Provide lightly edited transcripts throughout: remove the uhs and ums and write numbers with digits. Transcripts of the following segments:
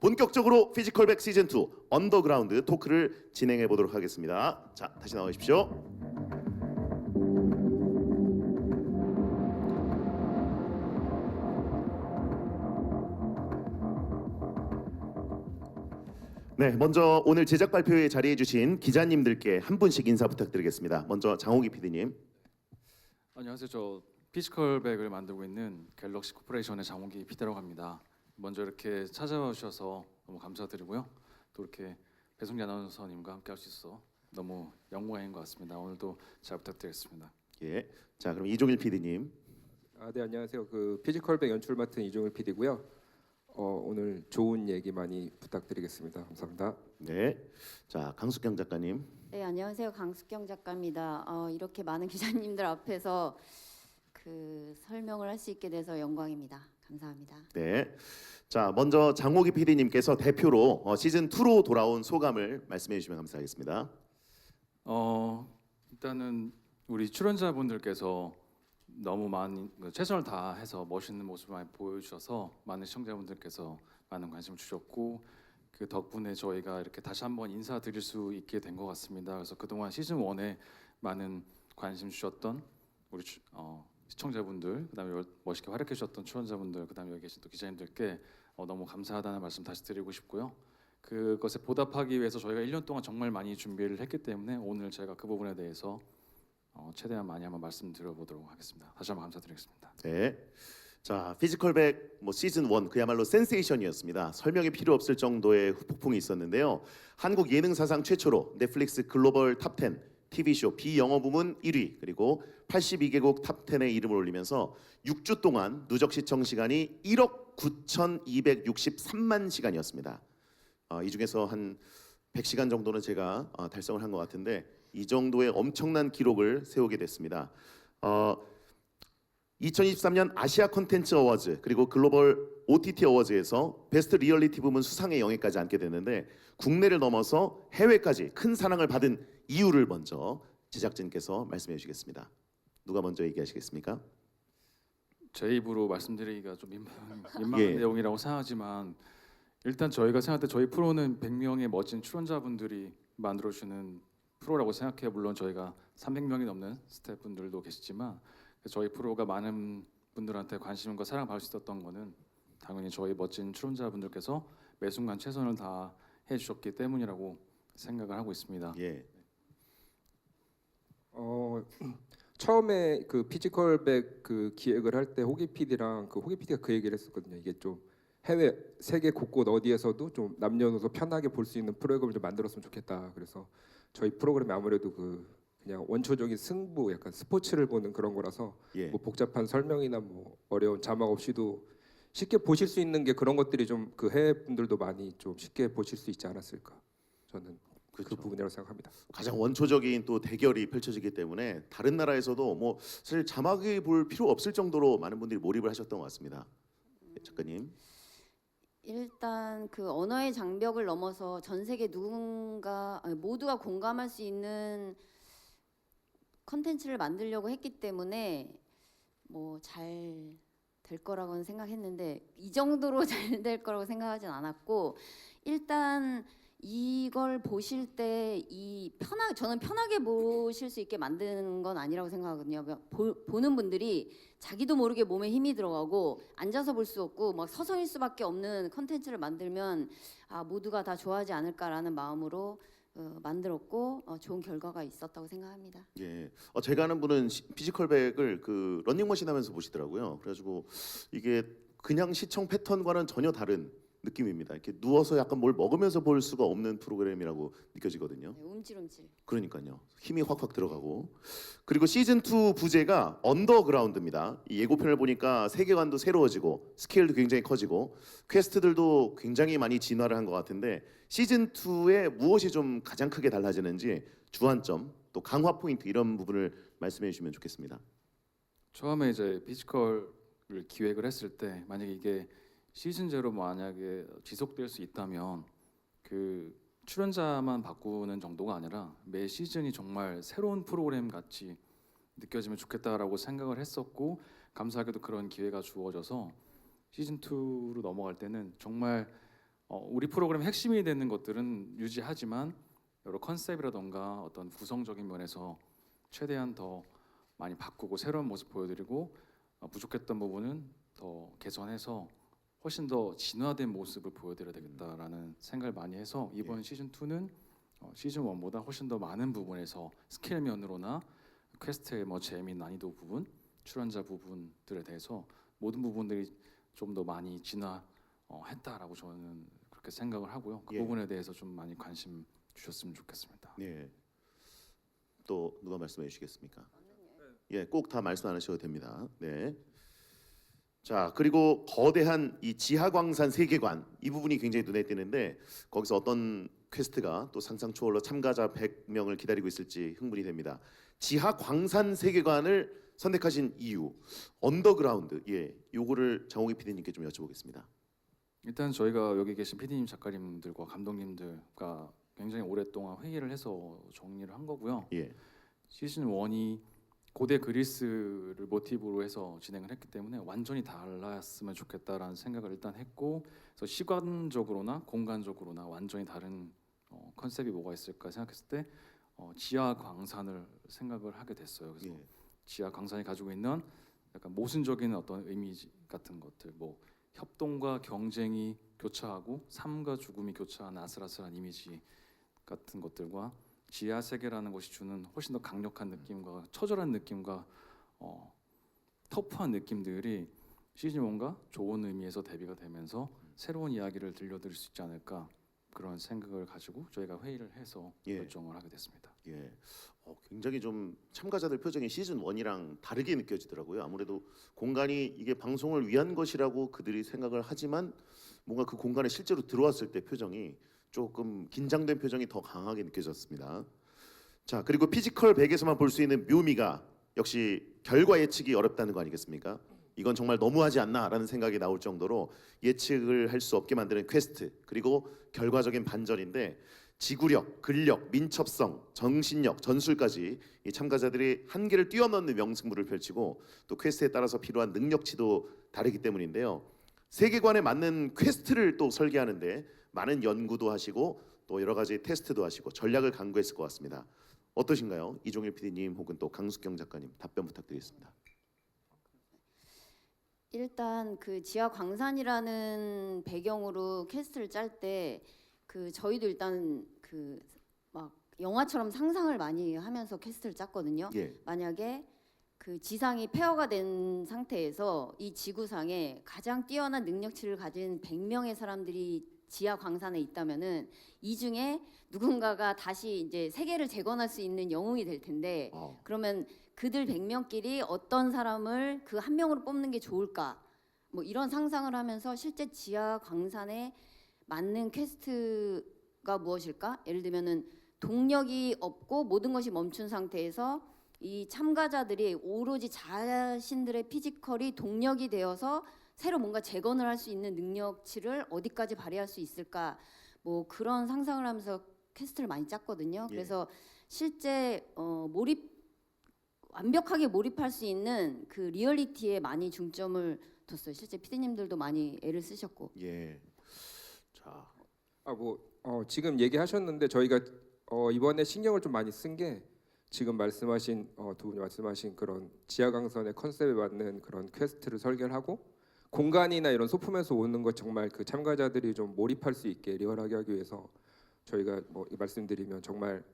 본격적으로 피지컬백 시즌 2 언더그라운드 토크를 진행해 보도록 하겠습니다. 자, 다시 나와 주십시오. 네, 먼저 오늘 제작 발표에 자리해 주신 기자님들께 한 분씩 인사 부탁드리겠습니다. 먼저 장호기 PD님. 안녕하세요. 저 피지컬백을 만들고 있는 갤럭시 코퍼레이션의 장홍기 PD라고 합니다. 먼저 이렇게 찾아와 주셔서 너무 감사드리고요. 또 이렇게 배송기 아나운서님과 함께 할 수 있어서 너무 영광인 것 같습니다. 오늘도 잘 부탁드리겠습니다. 예. 자, 그럼 이종일 PD님. 네, 안녕하세요. 그 피지컬백 연출 맡은 이종일 PD고요. 오늘 좋은 얘기 많이 부탁드리겠습니다. 감사합니다. 네. 자, 강숙경 작가님. 네, 안녕하세요. 강숙경 작가입니다. 이렇게 많은 기자님들 앞에서 그 설명을 할 수 있게 돼서 영광입니다. 감사합니다. 네. 자, 먼저 장호기 PD님께서 대표로 시즌 2로 돌아온 소감을 말씀해 주시면 감사하겠습니다. 일단은 우리 출연자분들께서 너무 많이 최선을 다해서 멋있는 모습을 많이 보여주셔서 많은 시청자분들께서 많은 관심을 주셨고 그 덕분에 저희가 이렇게 다시 한번 인사드릴 수 있게 된 것 같습니다. 그래서 그동안 시즌 1에 많은 관심 주셨던 우리 시청자분들, 그다음에 멋있게 활약해 주셨던 출연자분들, 그다음에 여기 계신 또 기자님들께 너무 감사하다는 말씀 다시 드리고 싶고요. 그것에 보답하기 위해서 저희가 1년 동안 정말 많이 준비를 했기 때문에 오늘 제가 그 부분에 대해서 최대한 많이 한번 말씀드려보도록 하겠습니다. 다시 한번 감사드리겠습니다. 네. 자, 피지컬백 시즌 1 그야말로 센세이션이었습니다. 설명이 필요 없을 정도의 폭풍이 있었는데요. 한국 예능 사상 최초로 넷플릭스 글로벌 탑10 TV쇼 비영어 부문 1위 그리고 82개국 탑10에 이름을 올리면서 6주 동안 누적 시청 시간이 1억 9,263만 시간이었습니다. 이 중에서 한 100시간 정도는 제가 달성을 한 것 같은데 이 정도의 엄청난 기록을 세우게 됐습니다. 2023년 아시아 콘텐츠 어워즈 그리고 글로벌 OTT 어워즈에서 베스트 리얼리티 부문 수상의 영예까지 앉게 됐는데 국내를 넘어서 해외까지 큰 사랑을 받은 이유를 먼저 제작진께서 말씀해 주시겠습니다. 누가 먼저 얘기하시겠습니까? 제 입으로 말씀드리기가 좀 민망한 예. 내용이라고 생각하지만 일단 저희가 생각할 때 저희 프로는 100명의 멋진 출연자분들이 만들어주는 프로라고 생각해요. 물론 저희가 300명이 넘는 스태프분들도 계시지만 저희 프로가 많은 분들한테 관심과 사랑을 받을 수 있었던 거는 당연히 저희 멋진 출연자분들께서 매 순간 최선을 다해 주셨기 때문이라고 생각을 하고 있습니다. 예. 처음에 그 피지컬백 그 기획을 할 때 호기 PD랑 호기 PD가 그 얘기를 했었거든요. 이게 좀 해외 세계 곳곳 어디에서도 좀 남녀노소 편하게 볼 수 있는 프로그램을 좀 만들었으면 좋겠다. 그래서 저희 프로그램이 아무래도 그냥 원초적인 승부, 약간 스포츠를 보는 그런 거라서 예. 뭐 복잡한 설명이나 뭐 어려운 자막 없이도 쉽게 보실 수 있는 게 그런 것들이 좀 그 해외 분들도 많이 좀 쉽게 보실 수 있지 않았을까. 저는 그렇죠. 그 부분이라고 생각합니다. 가장 원초적인 또 대결이 펼쳐지기 때문에 다른 나라에서도 뭐 사실 자막이 볼 필요 없을 정도로 많은 분들이 몰입을 하셨던 것 같습니다. 작가님. 일단 그 언어의 장벽을 넘어서 전 세계 모두가 공감할 수 있는 컨텐츠를 만들려고 했기 때문에 뭐 잘 될 거라고는 생각했는데 이 정도로 잘 될 거라고 생각하진 않았고 일단 이걸 보실 때 저는 편하게 보실 수 있게 만드는 건 아니라고 생각하거든요. 보는 분들이 자기도 모르게 몸에 힘이 들어가고 앉아서 볼 수 없고 막 서성일 수밖에 없는 컨텐츠를 만들면 모두가 다 좋아하지 않을까라는 마음으로 만들었고 좋은 결과가 있었다고 생각합니다. 예. 제가 아는 분은 피지컬백을 그 러닝머신 하면서 보시더라고요. 그래가지고 이게 그냥 시청 패턴과는 전혀 다른 느낌입니다. 이렇게 누워서 약간 뭘 먹으면서 볼 수가 없는 프로그램이라고 느껴지거든요. 네, 움찔움찔. 그러니까요. 힘이 확확 들어가고. 그리고 시즌 2 부제가 언더그라운드입니다. 이 예고편을 보니까 세계관도 새로워지고 스케일도 굉장히 커지고 퀘스트들도 굉장히 많이 진화를 한 것 같은데 시즌 2에 무엇이 좀 가장 크게 달라지는지 주안점 또 강화 포인트 이런 부분을 말씀해 주시면 좋겠습니다. 처음에 이제 피지컬을 기획을 했을 때 만약에 이게 시즌 제로 만약에 지속될 수 있다면 그 출연자만 바꾸는 정도가 아니라 매 시즌이 정말 새로운 프로그램 같이 느껴지면 좋겠다라고 생각을 했었고 감사하게도 그런 기회가 주어져서 시즌 2로 넘어갈 때는 정말 우리 프로그램 핵심이 되는 것들은 유지하지만 여러 컨셉이라던가 어떤 구성적인 면에서 최대한 더 많이 바꾸고 새로운 모습 보여드리고 부족했던 부분은 더 개선해서 훨씬 더 진화된 모습을 보여드려야 되겠다라는 생각을 많이 해서 이번 시즌 2는 시즌 1보다 훨씬 더 많은 부분에서 스케일 면으로나 퀘스트의 뭐 재미, 난이도 부분, 출연자 부분들에 대해서 모든 부분들이 좀 더 많이 진화했다라고 저는 그렇게 생각을 하고요. 그 예. 부분에 대해서 좀 많이 관심 주셨으면 좋겠습니다. 네. 또 누가 말씀해 주시겠습니까? 예, 꼭 다 말씀 안 하셔도 됩니다. 네. 자, 그리고 거대한 이 지하광산 세계관 이 부분이 굉장히 눈에 띄는데 거기서 어떤 퀘스트가 또 상상 초월로 참가자 100명을 기다리고 있을지 흥분이 됩니다. 지하광산 세계관을 선택하신 이유, 언더그라운드, 예, 요거를 정호기 PD님께 좀 여쭤보겠습니다. 일단 저희가 여기 계신 PD님, 작가님들과 감독님들과 굉장히 오랫동안 회의를 해서 정리를 한 거고요. 예, 시즌 1이 고대 그리스를 모티브로 해서 진행을 했기 때문에 완전히 달랐으면 좋겠다라는 생각을 일단 했고, 그래서 시간적으로나 공간적으로나 완전히 다른 컨셉이 뭐가 있을까 생각했을 때 지하 광산을 생각을 하게 됐어요. 그래서 예, 지하 광산이 가지고 있는 약간 모순적인 어떤 이미지 같은 것들, 뭐 협동과 경쟁이 교차하고 삶과 죽음이 교차하는 아슬아슬한 이미지 같은 것들과 지하 세계라는 것이 주는 훨씬 더 강력한 느낌과 처절한 느낌과 터프한 느낌들이 시즌 1과 좋은 의미에서 대비가 되면서 새로운 이야기를 들려드릴 수 있지 않을까, 그런 생각을 가지고 저희가 회의를 해서 예. 결정을 하게 됐습니다. 예. 굉장히 좀 참가자들 표정이 시즌 1이랑 다르게 느껴지더라고요. 아무래도 공간이 이게 방송을 위한 것이라고 그들이 생각을 하지만 뭔가 그 공간에 실제로 들어왔을 때 표정이 조금 긴장된 표정이 더 강하게 느껴졌습니다. 자, 그리고 피지컬 100에서만 볼 수 있는 묘미가 역시 결과 예측이 어렵다는 거 아니겠습니까? 이건 정말 너무하지 않나라는 생각이 나올 정도로 예측을 할 수 없게 만드는 퀘스트, 그리고 결과적인 반전인데 지구력, 근력, 민첩성, 정신력, 전술까지 이 참가자들이 한계를 뛰어넘는 명승부를 펼치고 또 퀘스트에 따라서 필요한 능력치도 다르기 때문인데요. 세계관에 맞는 퀘스트를 또 설계하는데 많은 연구도 하시고 또 여러 가지 테스트도 하시고 전략을 강구했을 것 같습니다. 어떠신가요? 이종일 PD님 혹은 또 강숙경 작가님 답변 부탁드리겠습니다. 일단 그 지하 광산이라는 배경으로 퀘스트를 짤 때 그 저희도 일단 그 막 영화처럼 상상을 많이 하면서 퀘스트를 짰거든요. 예, 만약에 그 지상이 폐허가 된 상태에서 이 지구상에 가장 뛰어난 능력치를 가진 100명의 사람들이 지하 광산에 있다면은 이 중에 누군가가 다시 이제 세계를 재건할 수 있는 영웅이 될 텐데 그러면 그들 100명끼리 어떤 사람을 그 한 명으로 뽑는 게 좋을까? 뭐 이런 상상을 하면서 실제 지하 광산에 맞는 퀘스트가 무엇일까? 예를 들면은 동력이 없고 모든 것이 멈춘 상태에서 이 참가자들이 오로지 자신들의 피지컬이 동력이 되어서 새로 뭔가 재건을 할 수 있는 능력치를 어디까지 발휘할 수 있을까? 뭐 그런 상상을 하면서 퀘스트를 많이 짰거든요. 예. 그래서 실제 완벽하게 몰입할 수 있는 그 리얼리티에 많이 중점을 뒀어요. 실제 PD님들도 많이 애를 쓰셨고. 예. 자, 지금 얘기하셨는데 저희가 이번에 신경을 좀 많이 쓴 게 지금 말씀하신 두 분이 말씀하신 그런 지하광선의 컨셉에 맞는 그런 퀘스트를 설계를 하고 공간이나 이런 소품에서 오는 것 정말 그 참가자들이 좀 몰입할 수 있게 리얼하게 하기 위해서 저희가 뭐 말씀드리면 정말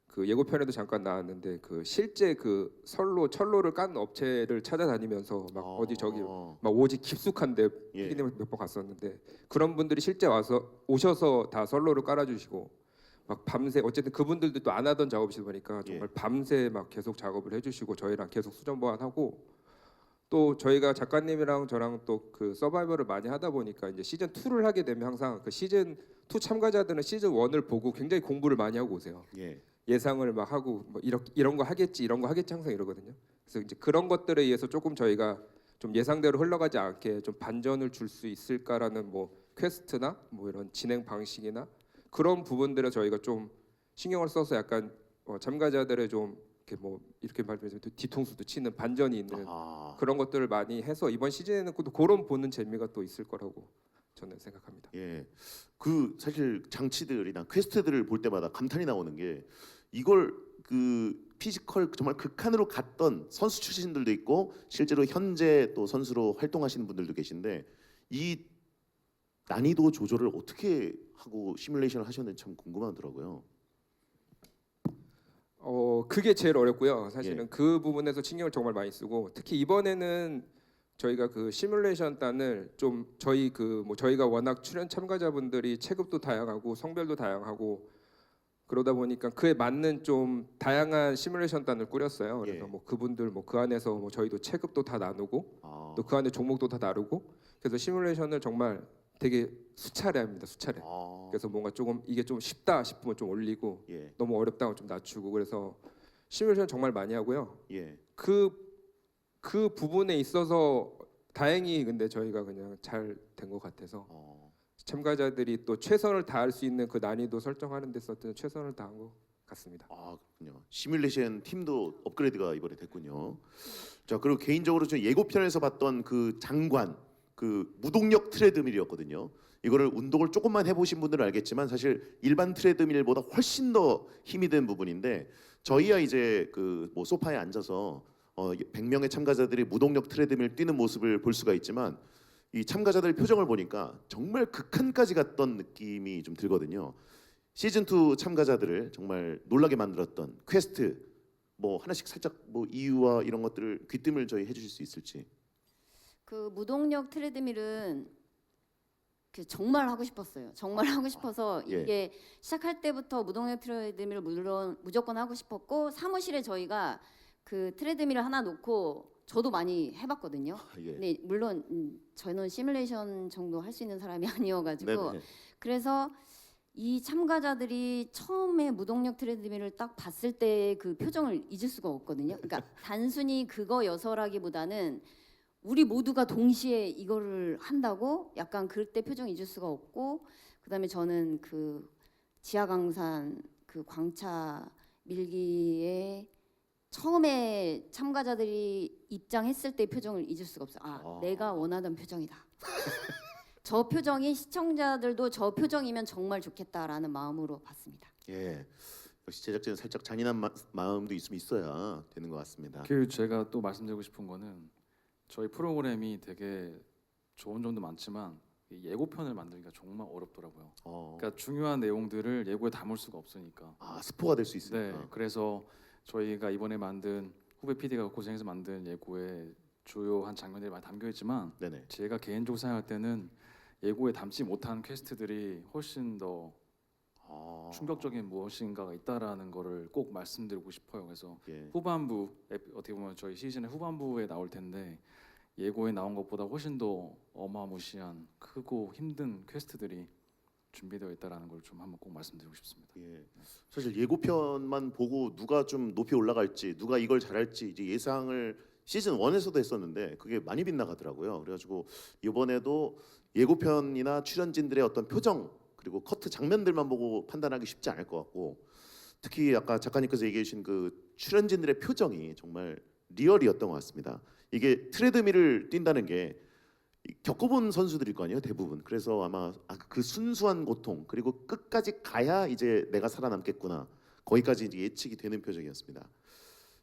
그 예고편에도 잠깐 나왔는데 그 실제 그 철로를 깐 업체를 찾아다니면서 막 어디 저기 막 오직 깊숙한데 예. 피디님 몇 번 갔었는데 그런 분들이 실제 오셔서 다 선로를 깔아주시고 막 밤새 어쨌든 그분들도 또 안 하던 작업이다 보니까 정말 밤새 막 계속 작업을 해주시고 저희랑 계속 수정 보완하고 또 저희가 작가님이랑 저랑 또 그 서바이벌을 많이 하다 보니까 이제 시즌 2를 하게 되면 항상 그 시즌 2 참가자들은 시즌 1을 보고 굉장히 공부를 많이 하고 오세요. 예. 예상을 막 하고 뭐 이런 거 하겠지 항상 이러거든요. 그래서 이제 그런 것들에 의해서 조금 저희가 좀 예상대로 흘러가지 않게 좀 반전을 줄 수 있을까라는 뭐 퀘스트나 뭐 이런 진행 방식이나 그런 부분들에 저희가 좀 신경을 써서 약간 참가자들의 좀 이렇게 뭐 이렇게 말하면 뒤통수도 치는 반전이 있는 그런 것들을 많이 해서 이번 시즌에는 또 그런 보는 재미가 또 있을 거라고 저는 생각합니다. 예. 그 사실 장치들이나 퀘스트들을 볼 때마다 감탄이 나오는 게 이걸 그 피지컬 정말 극한으로 갔던 선수 출신들도 있고 실제로 현재 또 선수로 활동하시는 분들도 계신데 이 난이도 조절을 어떻게 하고 시뮬레이션을 하셨는지 참 궁금하더라고요. 그게 제일 어렵고요. 사실은 예. 그 부분에서 신경을 정말 많이 쓰고 특히 이번에는 저희가 그 시뮬레이션 단을 좀 저희가 워낙 출연 참가자분들이 체급도 다양하고 성별도 다양하고 그러다 보니까 그에 맞는 좀 다양한 시뮬레이션 단을 꾸렸어요. 그래서 예. 뭐 그분들 뭐 그 안에서 뭐 저희도 체급도 다 나누고 아, 또 그 안에 종목도 다 다르고 그래서 시뮬레이션을 정말 되게 수차례 합니다. 수차례. 아, 그래서 뭔가 조금 이게 좀 쉽다 싶으면 좀 올리고 예, 너무 어렵다고 좀 낮추고 그래서 시뮬레이션 정말 많이 하고요. 예. 그 부분에 있어서 다행히 근데 저희가 그냥 잘 된 것 같아서 참가자들이 또 최선을 다할 수 있는 그 난이도 설정하는 데서 최선을 다한 것 같습니다. 아, 그렇군요. 시뮬레이션 팀도 업그레이드가 이번에 됐군요. 자, 그리고 개인적으로 저 예고편에서 봤던 그 장관, 그 무동력 트레드밀이었거든요. 이거를 운동을 조금만 해보신 분들은 알겠지만 사실 일반 트레드밀보다 훨씬 더 힘이 든 부분인데 저희야 이제 그 뭐 소파에 앉아서 100명의 참가자들이 무동력 트레드밀 뛰는 모습을 볼 수가 있지만 이 참가자들 표정을 보니까 정말 극한까지 갔던 느낌이 좀 들거든요. 시즌 2 참가자들을 정말 놀라게 만들었던 퀘스트 뭐 하나씩 살짝 뭐 이유와 이런 것들을 귀뜸을 저희 해주실 수 있을지. 그 무동력 트레드밀은 그 정말 하고 싶었어요. 정말 하고 싶어서 예. 이게 시작할 때부터 무동력 트레드밀을 물론 무조건 하고 싶었고 사무실에 저희가 그 트레드밀을 하나 놓고 저도 많이 해봤거든요. 예. 근데 물론 저는 시뮬레이션 정도 할 수 있는 사람이 아니어가지고 네네. 그래서 이 참가자들이 처음에 무동력 트레드밀을 딱 봤을 때 그 표정을 잊을 수가 없거든요. 그러니까 단순히 그거여서라기보다는 우리 모두가 동시에 이거를 한다고 약간 그때 표정 잊을 수가 없고 그다음에 저는 그 지하강산 그 광차 밀기에 처음에 참가자들이 입장했을 때 표정을 잊을 수가 없어요. 아, 내가 원하던 표정이다. 저 표정이 시청자들도 저 표정이면 정말 좋겠다라는 마음으로 봤습니다. 예. 역시 제작진은 살짝 잔인한 마음도 있으면 있어야 되는 것 같습니다. 그 제가 또 말씀드리고 싶은 거는 저희 프로그램이 되게 좋은 점도 많지만 이 예고편을 만들기가 정말 어렵더라고요. 그러니까 중요한 내용들을 예고에 담을 수가 없으니까. 아, 스포가 될 수 네, 있으니까. 그래서 저희가 이번에 만든 후배 PD가 고생해서 만든 예고에 주요한 장면들이 많이 담겨 있지만 네네. 제가 개인적으로 생각할 때는 예고에 담지 못한 퀘스트들이 훨씬 더 아, 충격적인 무엇인가가 있다라는 거를 꼭 말씀드리고 싶어요. 그래서 예. 후반부 어떻게 보면 저희 시즌의 후반부에 나올 텐데 예고에 나온 것보다 훨씬 더 어마무시한 크고 힘든 퀘스트들이 준비되어 있다라는 걸 좀 한번 꼭 말씀드리고 싶습니다. 예. 사실 예고편만 보고 누가 좀 높이 올라갈지, 누가 이걸 잘할지 이제 예상을 시즌 1에서도 했었는데 그게 많이 빗나가더라고요. 그래가지고 이번에도 예고편이나 출연진들의 어떤 표정 그리고 커트 장면들만 보고 판단하기 쉽지 않을 것 같고 특히 아까 작가님께서 얘기해 주신 그 출연진들의 표정이 정말 리얼이었던 것 같습니다. 이게 트레드밀을 뛴다는 게 겪어본 선수들일 거 아니에요, 대부분. 그래서 아마 그 순수한 고통 그리고 끝까지 가야 이제 내가 살아남겠구나. 거기까지 이제 예측이 되는 표정이었습니다.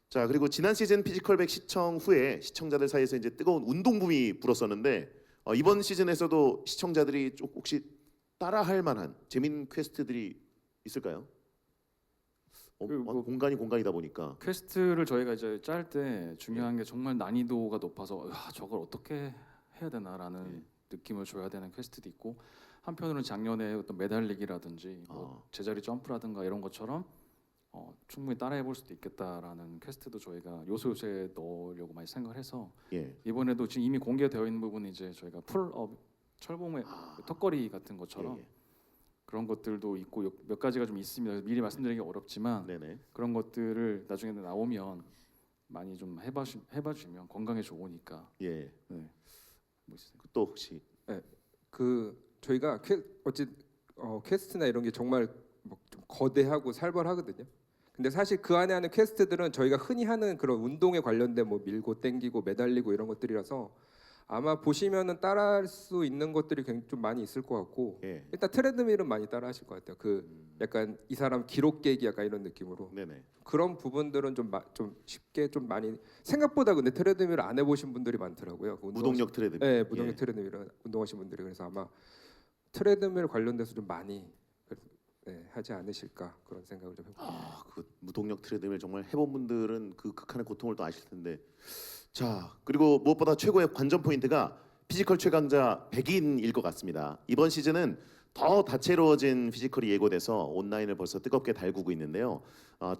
자, 그리고 지난 시즌 피지컬백 시청 후에 시청자들 사이에서 이제 뜨거운 운동 붐이 불었었는데 이번 시즌에서도 시청자들이 좀 혹시 따라할 만한 재밌는 퀘스트들이 있을까요? 뭐 공간이다 보니까 퀘스트를 저희가 이제 짤 때 중요한 게 정말 난이도가 높아서 저걸 어떻게 해야 되나라는 느낌을 줘야 되는 퀘스트도 있고 한편으로는 작년에 어떤 매달리기라든지 뭐 제자리 점프라든가 이런 것처럼 충분히 따라해 볼 수도 있겠다라는 퀘스트도 저희가 요소요소에 넣으려고 많이 생각을 해서 예. 이번에도 지금 이미 공개되어 있는 부분이 이제 저희가 풀업 철봉의 턱걸이 같은 것처럼 예. 그런 것들도 있고 몇 가지가 좀 있습니다. 미리 말씀드리기 어렵지만 네네. 그런 것들을 나중에 나오면 많이 좀 해봐주면 건강에 좋으니까. 예. 네. 뭐 있어요? 또 혹시 그 저희가 퀘스트나 이런 게 정말 뭐 좀 거대하고 살벌하거든요. 근데 사실 그 안에 하는 퀘스트들은 저희가 흔히 하는 그런 운동에 관련된 뭐 밀고 땡기고 매달리고 이런 것들이라서 아마 보시면은 따라할 수 있는 것들이 굉장히 좀 많이 있을 것 같고 예. 일단 트레드밀은 많이 따라하실 것 같아요. 그 약간 이 사람 기록 깨기 약간 이런 느낌으로 네네. 그런 부분들은 좀 쉽게 좀 많이 생각보다 근데 트레드밀을 안 해보신 분들이 많더라고요. 그 무동력 트레드밀. 네, 무동력 예. 트레드밀을 운동하신 분들이 그래서 아마 트레드밀 관련돼서 좀 많이 하지 않으실까 그런 생각을 좀 해봅니다. 아, 그 무동력 트레드밀 정말 해본 분들은 그 극한의 고통을 또 아실 텐데. 자, 그리고 무엇보다 최고의 관전 포인트가 피지컬 최강자 100인일 것 같습니다. 이번 시즌은 더 다채로워진 피지컬이 예고돼서 온라인을 벌써 뜨겁게 달구고 있는데요.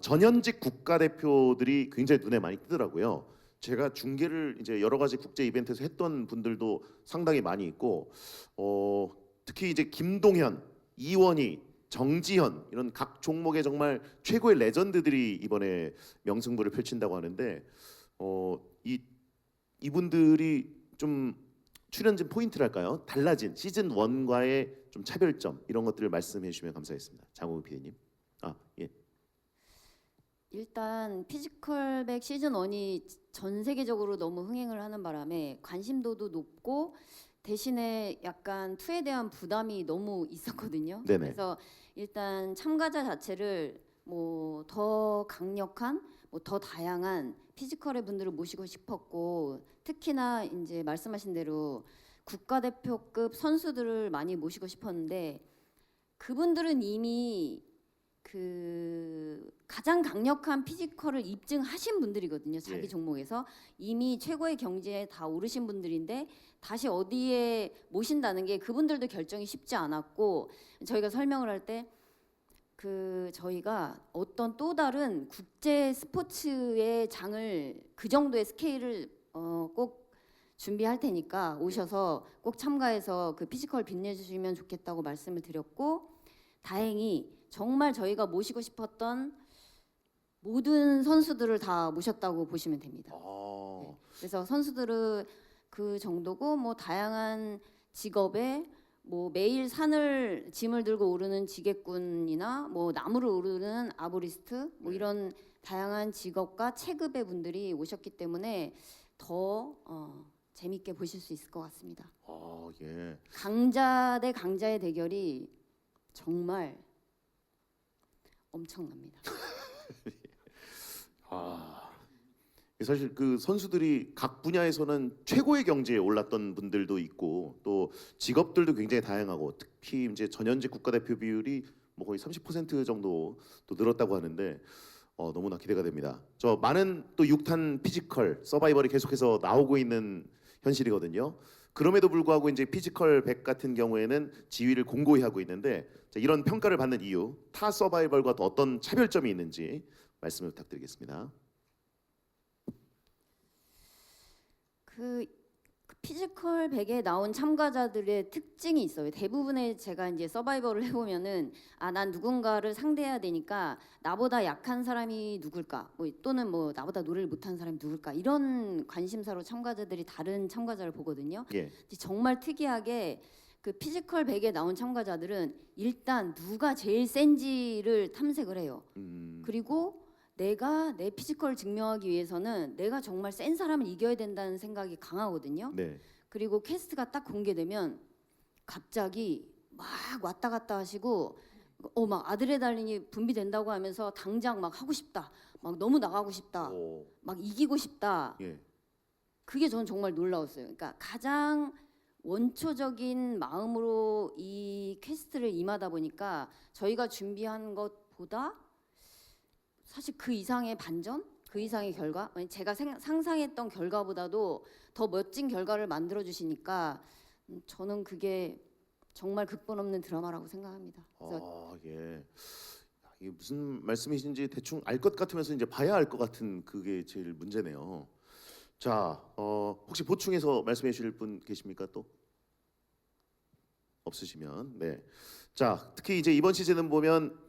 전현직 국가대표들이 굉장히 눈에 많이 띄더라고요. 제가 중계를 이제 여러 가지 국제 이벤트에서 했던 분들도 상당히 많이 있고, 특히 이제 김동현, 이원희, 정지현 이런 각 종목의 정말 최고의 레전드들이 이번에 명승부를 펼친다고 하는데, 이분들이 좀 출연진 포인트랄까요? 달라진 시즌 1과의 좀 차별점 이런 것들을 말씀해 주시면 감사하겠습니다. 장호우 PD님. 아, 예. 일단 피지컬백 시즌 1이 전 세계적으로 너무 흥행을 하는 바람에 관심도도 높고 대신에 약간 2에 대한 부담이 너무 있었거든요. 네네. 그래서 일단 참가자 자체를 뭐 더 강력한 뭐 더 다양한 피지컬의 분들을 모시고 싶었고 특히나 이제 말씀하신 대로 국가대표급 선수들을 많이 모시고 싶었는데 그분들은 이미 그 가장 강력한 피지컬을 입증하신 분들이거든요. 자기 예. 종목에서 이미 최고의 경지에 다 오르신 분들인데 다시 어디에 모신다는 게 그분들도 결정이 쉽지 않았고 저희가 설명을 할 때 그 저희가 어떤 또 다른 국제 스포츠의 장을 그 정도의 스케일을 꼭 준비할 테니까 오셔서 꼭 참가해서 그 피지컬 빛내주시면 좋겠다고 말씀을 드렸고 다행히 정말 저희가 모시고 싶었던 모든 선수들을 다 모셨다고 보시면 됩니다. 네. 그래서 선수들은 그 정도고 뭐 다양한 직업에 뭐 매일 산을 짐을 들고 오르는 지게꾼이나 뭐 나무를 오르는 아보리스트 뭐 네. 이런 다양한 직업과 체급의 분들이 오셨기 때문에 더 재밌게 보실 수 있을 것 같습니다. 예. 강자 대 강자의 대결이 정말 엄청납니다. 사실 그 선수들이 각 분야에서는 최고의 경지에 올랐던 분들도 있고 또 직업들도 굉장히 다양하고 특히 이제 전현직 국가대표 비율이 뭐 거의 30% 정도 또 늘었다고 하는데 너무나 기대가 됩니다. 저 많은 또 6탄 피지컬 서바이벌이 계속해서 나오고 있는 현실이거든요. 그럼에도 불구하고 이제 피지컬 100 같은 경우에는 지위를 공고히 하고 있는데 자, 이런 평가를 받는 이유, 타 서바이벌과 또 어떤 차별점이 있는지 말씀을 부탁드리겠습니다. 그 피지컬 100에 나온 참가자들의 특징이 있어요. 대부분의 제가 이제 서바이벌을 해보면은 난 누군가를 상대해야 되니까 나보다 약한 사람이 누굴까, 뭐 또는 뭐 나보다 노래를 못하는 사람이 누굴까 이런 관심사로 참가자들이 다른 참가자를 보거든요. 예. 근데 정말 특이하게 그 피지컬 100에 나온 참가자들은 일단 누가 제일 센지를 탐색을 해요. 그리고 내가 내 피지컬을 증명하기 위해서는 내가 정말 센 사람을 이겨야 된다는 생각이 강하거든요. 네. 그리고 캐스트가 딱 공개되면 갑자기 막 왔다 갔다 하시고 막 아드레날린이 분비된다고 하면서 당장 막 하고 싶다. 막 너무 나가고 싶다. 오, 막 이기고 싶다. 예. 그게 저는 정말 놀라웠어요. 그러니까 가장 원초적인 마음으로 이 퀘스트를 임하다 보니까 저희가 준비한 것보다 사실 그 이상의 반전, 그 이상의 결과, 제가 상상했던 결과보다도 더 멋진 결과를 만들어 주시니까 저는 그게 정말 극본 없는 드라마라고 생각합니다. 그래서 예. 이게 무슨 말씀이신지 대충 알 것 같으면서 이제 봐야 알 것 같은 그게 제일 문제네요. 자, 혹시 보충해서 말씀해 주실 분 계십니까 또? 없으시면 네. 자, 특히 이제 이번 시즌은 보면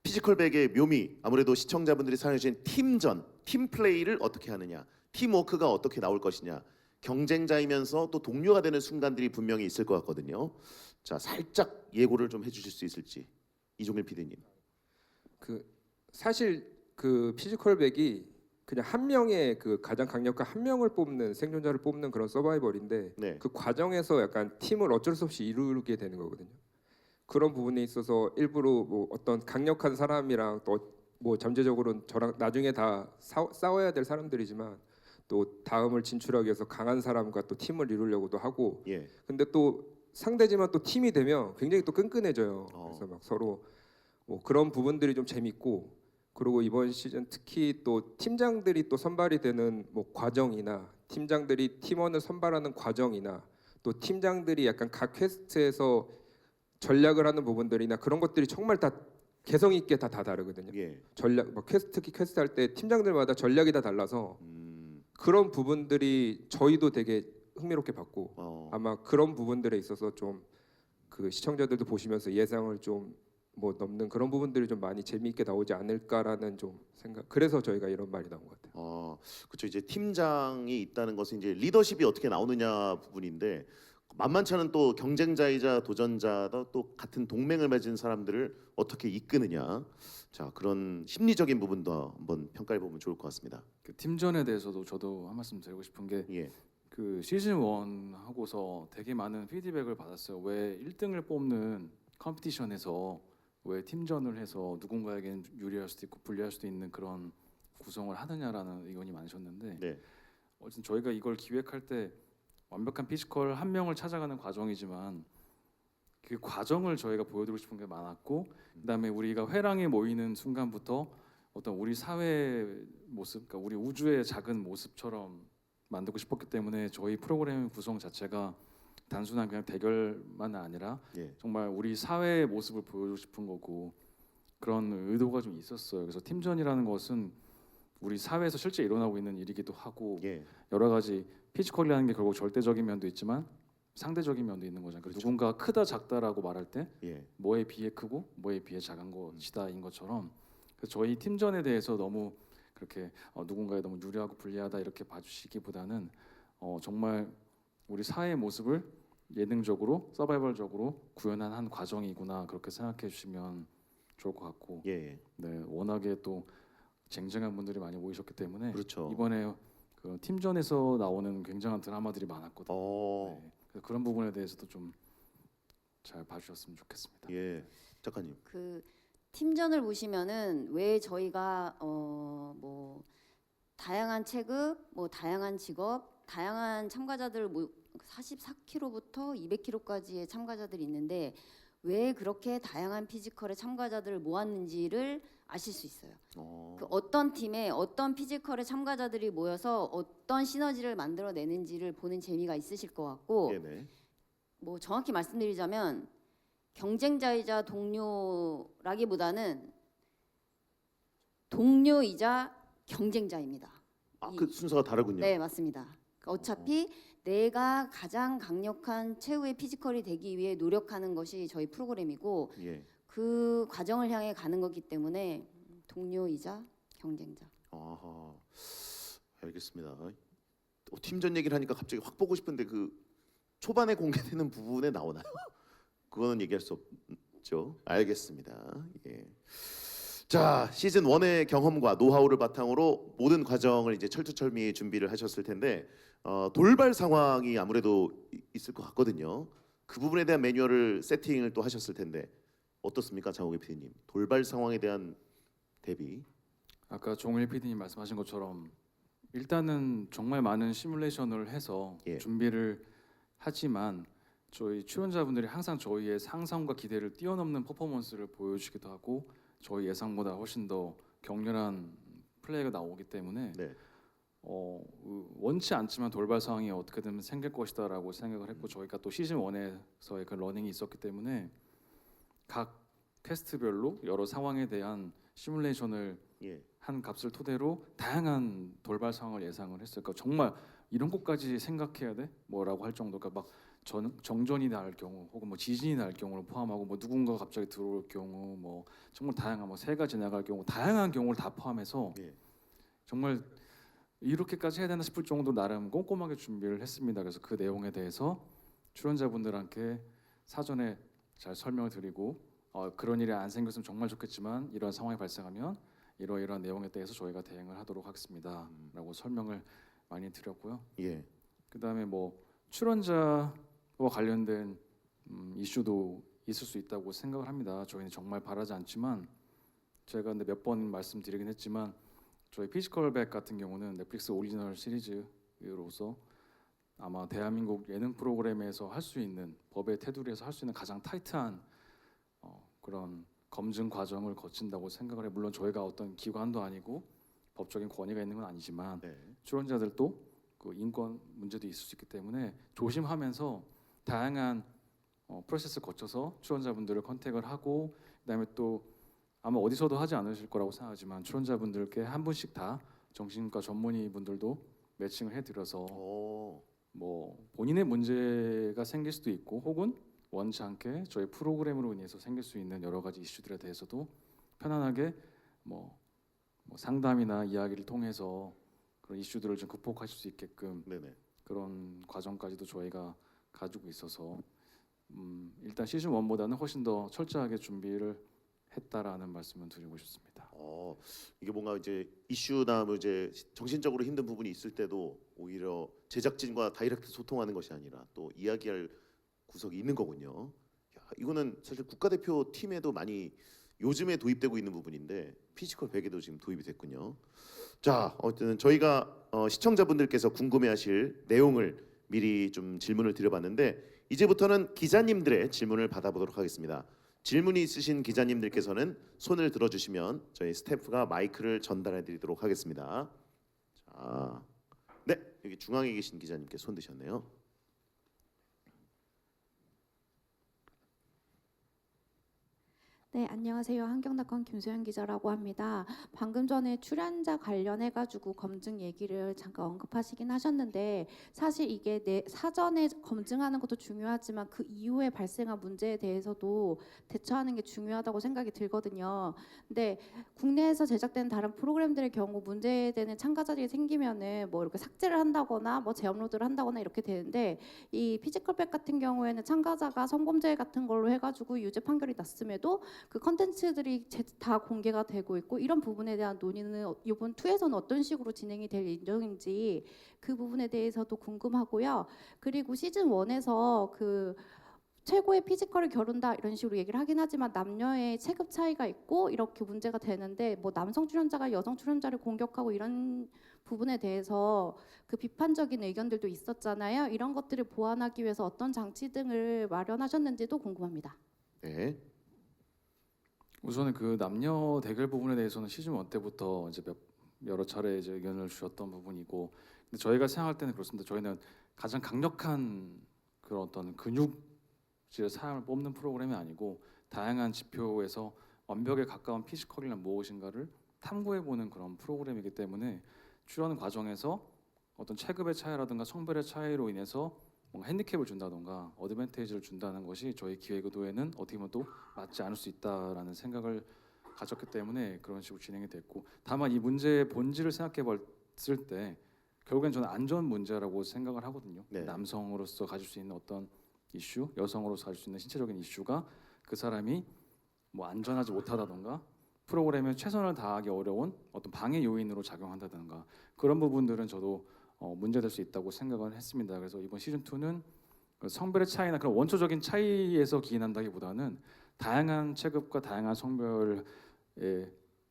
피지컬백의 묘미 아무래도 시청자분들이 사랑해 주신 팀전, 팀플레이를 어떻게 하느냐, 팀워크가 어떻게 나올 것이냐, 경쟁자이면서 또 동료가 되는 순간들이 분명히 있을 것 같거든요. 자, 살짝 예고를 좀 해주실 수 있을지 이종일 PD님. 그 사실 그 피지컬백이 그냥 한 명의 그 가장 강력한 한 명을 뽑는 생존자를 뽑는 그런 서바이벌인데 네. 그 과정에서 약간 팀을 어쩔 수 없이 이루게 되는 거거든요. 그런 부분에 있어서 일부러 뭐 어떤 강력한 사람이랑 또 뭐 잠재적으로는 저랑 나중에 다 싸워야 될 사람들이지만 또 다음을 진출하기 위해서 강한 사람과 또 팀을 이루려고도 하고 예. 근데 또 상대지만 또 팀이 되면 굉장히 또 끈끈해져요. 어. 그래서 막 서로 뭐 그런 부분들이 좀 재밌고 그리고 이번 시즌 특히 또 팀장들이 또 선발이 되는 뭐 과정이나 팀장들이 팀원을 선발하는 과정이나 또 팀장들이 약간 각 퀘스트에서 전략을 하는 부분들이나 그런 것들이 정말 다 개성 있게 다 다르거든요. 예. 전략 뭐 퀘스트 특히 퀘스트 할 때 팀장들마다 전략이 다 달라서 그런 부분들이 저희도 되게 흥미롭게 봤고 어. 아마 그런 부분들에 있어서 좀 그 시청자들도 보시면서 예상을 좀 뭐 넘는 그런 부분들이 좀 많이 재미있게 나오지 않을까라는 좀 생각. 그래서 저희가 이런 말이 나온 것 같아요. 그렇죠. 이제 팀장이 있다는 것은 이제 리더십이 어떻게 나오느냐 부분인데 만만치 않은 또 경쟁자이자 도전자다 또 같은 동맹을 맺은 사람들을 어떻게 이끄느냐. 자, 그런 심리적인 부분도 한번 평가해 보면 좋을 것 같습니다. 그 팀전에 대해서도 저도 한 말씀 드리고 싶은 게 예. 그 시즌 1 하고서 되게 많은 피드백을 받았어요. 왜 1등을 뽑는 컴피티션에서 왜 팀전을 해서 누군가에게는 유리할 수도 있고 불리할 수도 있는 그런 구성을 하느냐라는 의견이 많으셨는데 네. 어쨌든 저희가 이걸 기획할 때 완벽한 피지컬 한 명을 찾아가는 과정이지만 그 과정을 저희가 보여드리고 싶은 게 많았고 그다음에 우리가 회랑에 모이는 순간부터 어떤 우리 사회의 모습, 그러니까 우리 우주의 작은 모습처럼 만들고 싶었기 때문에 저희 프로그램 구성 자체가 단순한 그냥 대결만 아니라 예. 정말 우리 사회의 모습을 보여주고 싶은 거고 그런 의도가 좀 있었어요. 그래서 팀전이라는 것은 우리 사회에서 실제 일어나고 있는 일이기도 하고 예. 여러 가지 피지컬이라는 게 결국 절대적인 면도 있지만 상대적인 면도 있는 거잖아요. 그래서 누군가 크다 작다라고 말할 때 예. 뭐에 비해 크고 뭐에 비해 작은 것이다인 것처럼 그래서 저희 팀전에 대해서 너무 그렇게 누군가에 너무 유리하고 불리하다 이렇게 봐주시기보다는 정말 우리 사회의 모습을 예능적으로 서바이벌적으로 구현한 한 과정이구나 그렇게 생각해 주시면 좋을 것 같고 예. 네 워낙에 또 쟁쟁한 분들이 많이 모이셨기 때문에 그렇죠. 이번에 그 팀전에서 나오는 굉장한 드라마들이 많았거든요. 어. 네, 그래서 그런 부분에 대해서도 좀 잘 봐주셨으면 좋겠습니다. 예. 작가님. 그 팀전을 보시면은 왜 저희가 뭐 다양한 체급, 뭐 다양한 직업, 다양한 참가자들 44kg부터 200kg까지의 참가자들이 있는데 왜 그렇게 다양한 피지컬의 참가자들을 모았는지를 아실 수 있어요. 그 어떤 팀에 어떤 피지컬의 참가자들이 모여서 어떤 시너지를 만들어내는지를 보는 재미가 있으실 것 같고 네네. 뭐 정확히 말씀드리자면 경쟁자이자 동료라기보다는 동료이자 경쟁자입니다. 그 순서가 다르군요. 네, 맞습니다. 어차피 내가 가장 강력한 최후의 피지컬이 되기 위해 노력하는 것이 저희 프로그램이고 예. 그 과정을 향해 가는 거기 때문에 동료이자 경쟁자. 아하. 알겠습니다. 팀전 얘기를 하니까 갑자기 확 보고 싶은데 그 초반에 공개되는 부분에 나오나요? 그거는 얘기할 수 없죠. 알겠습니다. 예. 자, 시즌 1의 경험과 노하우를 바탕으로 모든 과정을 이제 철두철미 준비를 하셨을 텐데 돌발 상황이 아무래도 있을 것 같거든요. 그 부분에 대한 매뉴얼을 세팅을 또 하셨을 텐데 어떻습니까, 장호기 PD님? 돌발 상황에 대한 대비. 아까 종일 PD님 말씀하신 것처럼 일단은 정말 많은 시뮬레이션을 해서 예. 준비를 하지만 저희 출연자분들이 항상 저희의 상상과 기대를 뛰어넘는 퍼포먼스를 보여주기도 하고 저희 예상보다 훨씬 더 격렬한 플레이가 나오기 때문에 네. 원치 않지만 돌발 상황이 어떻게든 생길 것이다라고 생각을 했고 저희가 또 시즌 1에서의 그 러닝이 있었기 때문에 각 퀘스트별로 여러 상황에 대한 시뮬레이션을 예. 한 값을 토대로 다양한 돌발 상황을 예상을 했어요. 그러니까 정말 이런 것까지 생각해야 돼? 뭐라고 할 정도. 그러니까 막 정전이 날 경우, 혹은 뭐 지진이 날 경우를 포함하고 뭐 누군가가 갑자기 들어올 경우, 뭐 정말 다양한 뭐 새가 지나갈 경우, 다양한 경우를 다 포함해서 예. 정말 이렇게까지 해야 되나 싶을 정도로 나름 꼼꼼하게 준비를 했습니다. 그래서 그 내용에 대해서 출연자분들한테 사전에 잘 설명을 드리고 그런 일이 안 생겼으면 정말 좋겠지만 이런 상황이 발생하면 이러이러한 내용에 대해서 저희가 대응을 하도록 하겠습니다라고 설명을 많이 드렸고요. 예. 그다음에 뭐 출연자와 관련된 이슈도 있을 수 있다고 생각을 합니다. 저희는 정말 바라지 않지만 제가 근데 몇 번 말씀드리긴 했지만 저희 피지컬백 같은 경우는 넷플릭스 오리지널 시리즈로서 아마 대한민국 예능 프로그램에서 할 수 있는 법의 테두리에서 할 수 있는 가장 타이트한 그런 검증 과정을 거친다고 생각을 해요. 물론 저희가 어떤 기관도 아니고 법적인 권위가 있는 건 아니지만 네. 출연자들도 그 인권 문제도 있을 수 있기 때문에 조심하면서 다양한 프로세스 거쳐서 출연자분들을 컨택을 하고 그다음에 또 아마 어디서도 하지 않으실 거라고 생각하지만 출연자분들께 한 분씩 다 정신과 전문의 분들도 매칭을 해드려서 오. 뭐 본인의 문제가 생길 수도 있고 혹은 원치 않게 저희 프로그램으로 인해서 생길 수 있는 여러 가지 이슈들에 대해서도 편안하게 뭐 상담이나 이야기를 통해서 그런 이슈들을 좀 극복하실 수 있게끔 네네. 그런 과정까지도 저희가 가지고 있어서 일단 시즌 1보다는 훨씬 더 철저하게 준비를 했다라는 말씀을 드리고 싶습니다. 이게 뭔가 이제 이슈나 뭐 이제 정신적으로 힘든 부분이 있을 때도 오히려 제작진과 다이렉트 소통하는 것이 아니라 또 이야기할 구석이 있는 거군요. 야, 이거는 사실 국가대표 팀에도 많이 요즘에 도입되고 있는 부분인데 피지컬 백에도 지금 도입이 됐군요. 자, 어쨌든 저희가 시청자분들께서 궁금해하실 내용을 미리 좀 질문을 드려봤는데 이제부터는 기자님들의 질문을 받아보도록 하겠습니다. 질문이 있으신 기자님들께서는 손을 들어주시면 저희 스태프가 마이크를 전달해드리도록 하겠습니다. 자, 네, 여기 중앙에 계신 기자님께 손 드셨네요. 네, 안녕하세요. 한경닷컴 김소연 기자라고 합니다. 방금 전에 출연자 관련해가지고 검증 얘기를 잠깐 언급하시긴 하셨는데 사실 이게 사전에 검증하는 것도 중요하지만 그 이후에 발생한 문제에 대해서도 대처하는 게 중요하다고 생각이 들거든요. 근데 국내에서 제작된 다른 프로그램들의 경우 문제되는 참가자들이 생기면은 뭐 이렇게 삭제를 한다거나 뭐 재업로드를 한다거나 이렇게 되는데 이 피지컬백 같은 경우에는 참가자가 성범죄 같은 걸로 해가지고 유죄 판결이 났음에도 그 컨텐츠들이 다 공개가 되고 있고 이런 부분에 대한 논의는 이번 2에서는 어떤 식으로 진행이 될 예정인지 그 부분에 대해서도 궁금하고요. 그리고 시즌 1에서 그 최고의 피지컬을 겨룬다 이런 식으로 얘기를 하긴 하지만 남녀의 체급 차이가 있고 이렇게 문제가 되는데 뭐 남성 출연자가 여성 출연자를 공격하고 이런 부분에 대해서 그 비판적인 의견들도 있었잖아요. 이런 것들을 보완하기 위해서 어떤 장치 등을 마련하셨는지도 궁금합니다. 네. 우선은 그 남녀 대결 부분에 대해서는 시즌 1 때부터 이제 여러 차례 이제 의견을 주셨던 부분이고, 근데 저희가 생각할 때는 그렇습니다. 저희는 가장 강력한 그런 어떤 근육질 사람을 뽑는 프로그램이 아니고 다양한 지표에서 완벽에 가까운 피지컬이란 무엇인가를 탐구해보는 그런 프로그램이기 때문에 출연 과정에서 어떤 체급의 차이라든가 성별의 차이로 인해서 뭔가 핸디캡을 준다던가 어드밴티지를 준다는 것이 저희 기획 의도에는 어떻게 보면 또 맞지 않을 수 있다라는 생각을 가졌기 때문에 그런 식으로 진행이 됐고, 다만 이 문제의 본질을 생각해 봤을 때 결국엔 저는 안전 문제라고 생각을 하거든요. 네. 남성으로서 가질 수 있는 어떤 이슈, 여성으로서 가질 수 있는 신체적인 이슈가 그 사람이 뭐 안전하지 못하다던가 프로그램에 최선을 다하기 어려운 어떤 방해 요인으로 작용한다던가 그런 부분들은 저도 문제될 수 있다고 생각을 했습니다. 그래서 이번 시즌 2는 성별의 차이나 그런 원초적인 차이에서 기인한다기보다는 다양한 체급과 다양한 성별에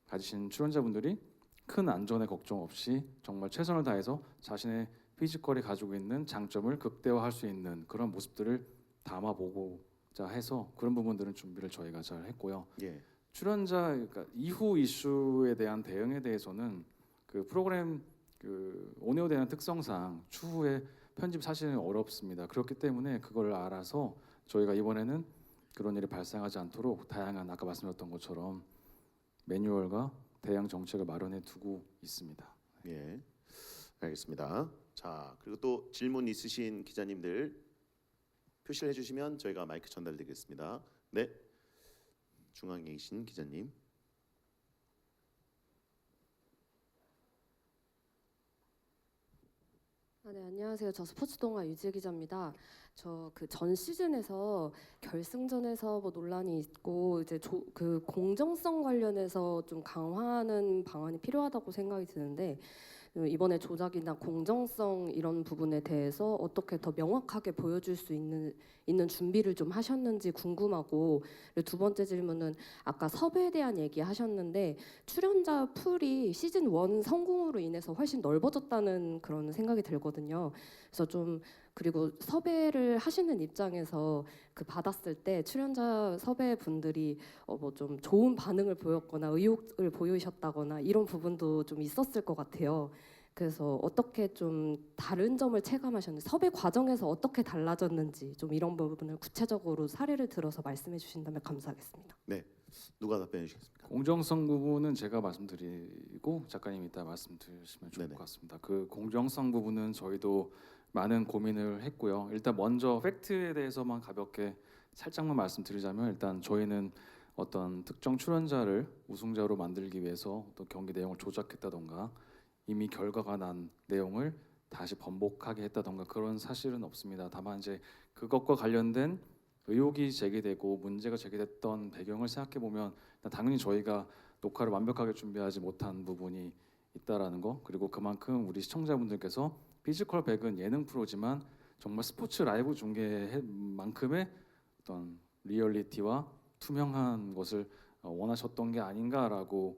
가지신 출연자분들이 큰 안전에 걱정 없이 정말 최선을 다해서 자신의 피지컬이 가지고 있는 장점을 극대화할 수 있는 그런 모습들을 담아보고자 해서 그런 부분들은 준비를 저희가 잘 했고요. 예. 출연자 그러니까 이후 이슈에 대한 대응에 대해서는 그 프로그램 그 온에어 되는 특성상 추후에 편집 사실은 어렵습니다. 그렇기 때문에 그걸 알아서 저희가 이번에는 그런 일이 발생하지 않도록 다양한 아까 말씀드렸던 것처럼 매뉴얼과 대응 정책을 마련해 두고 있습니다. 예. 알겠습니다. 자, 그리고 또 질문 있으신 기자님들 표시를 해주시면 저희가 마이크 전달드리겠습니다. 네. 중앙에 계신 기자님. 네, 안녕하세요. 저 스포츠 동아 유지혜 기자입니다. 저 그 전 시즌에서 결승전에서 뭐 논란이 있고 이제 그 공정성 관련해서 좀 강화하는 방안이 필요하다고 생각이 드는데 이번에 조작이나 공정성 이런 부분에 대해서 어떻게 더 명확하게 보여줄 수 있는 준비를 좀 하셨는지 궁금하고, 그리고 두 번째 질문은 아까 섭외에 대한 얘기 하셨는데 출연자 풀이 시즌 1 성공으로 인해서 훨씬 넓어졌다는 그런 생각이 들거든요. 그래서 좀, 그리고 섭외를 하시는 입장에서 그 받았을 때 출연자 섭외 분들이 뭐 좀 좋은 반응을 보였거나 의욕을 보이셨다거나 이런 부분도 좀 있었을 것 같아요. 그래서 어떻게 좀 다른 점을 체감하셨는지, 섭외 과정에서 어떻게 달라졌는지 좀 이런 부분을 구체적으로 사례를 들어서 말씀해 주신다면 감사하겠습니다. 누가 답변해 주시겠습니까? 공정성 부분은 제가 말씀드리고 작가님이 이따 말씀드리시면 좋을 네네. 것 같습니다. 그 공정성 부분은 저희도 많은 고민을 했고요. 일단 먼저 팩트에 대해서만 가볍게 살짝만 말씀드리자면, 일단 저희는 어떤 특정 출연자를 우승자로 만들기 위해서 또 경기 내용을 조작했다던가 이미 결과가 난 내용을 다시 번복하게 했다던가 그런 사실은 없습니다. 다만 이제 그것과 관련된 의혹이 제기되고 문제가 제기됐던 배경을 생각해 보면 당연히 저희가 녹화를 완벽하게 준비하지 못한 부분이 있다라는 거, 그리고 그만큼 우리 시청자분들께서 피지컬백은 예능 프로지만 정말 스포츠 라이브 중계만큼의 어떤 리얼리티와 투명한 것을 원하셨던 게 아닌가라고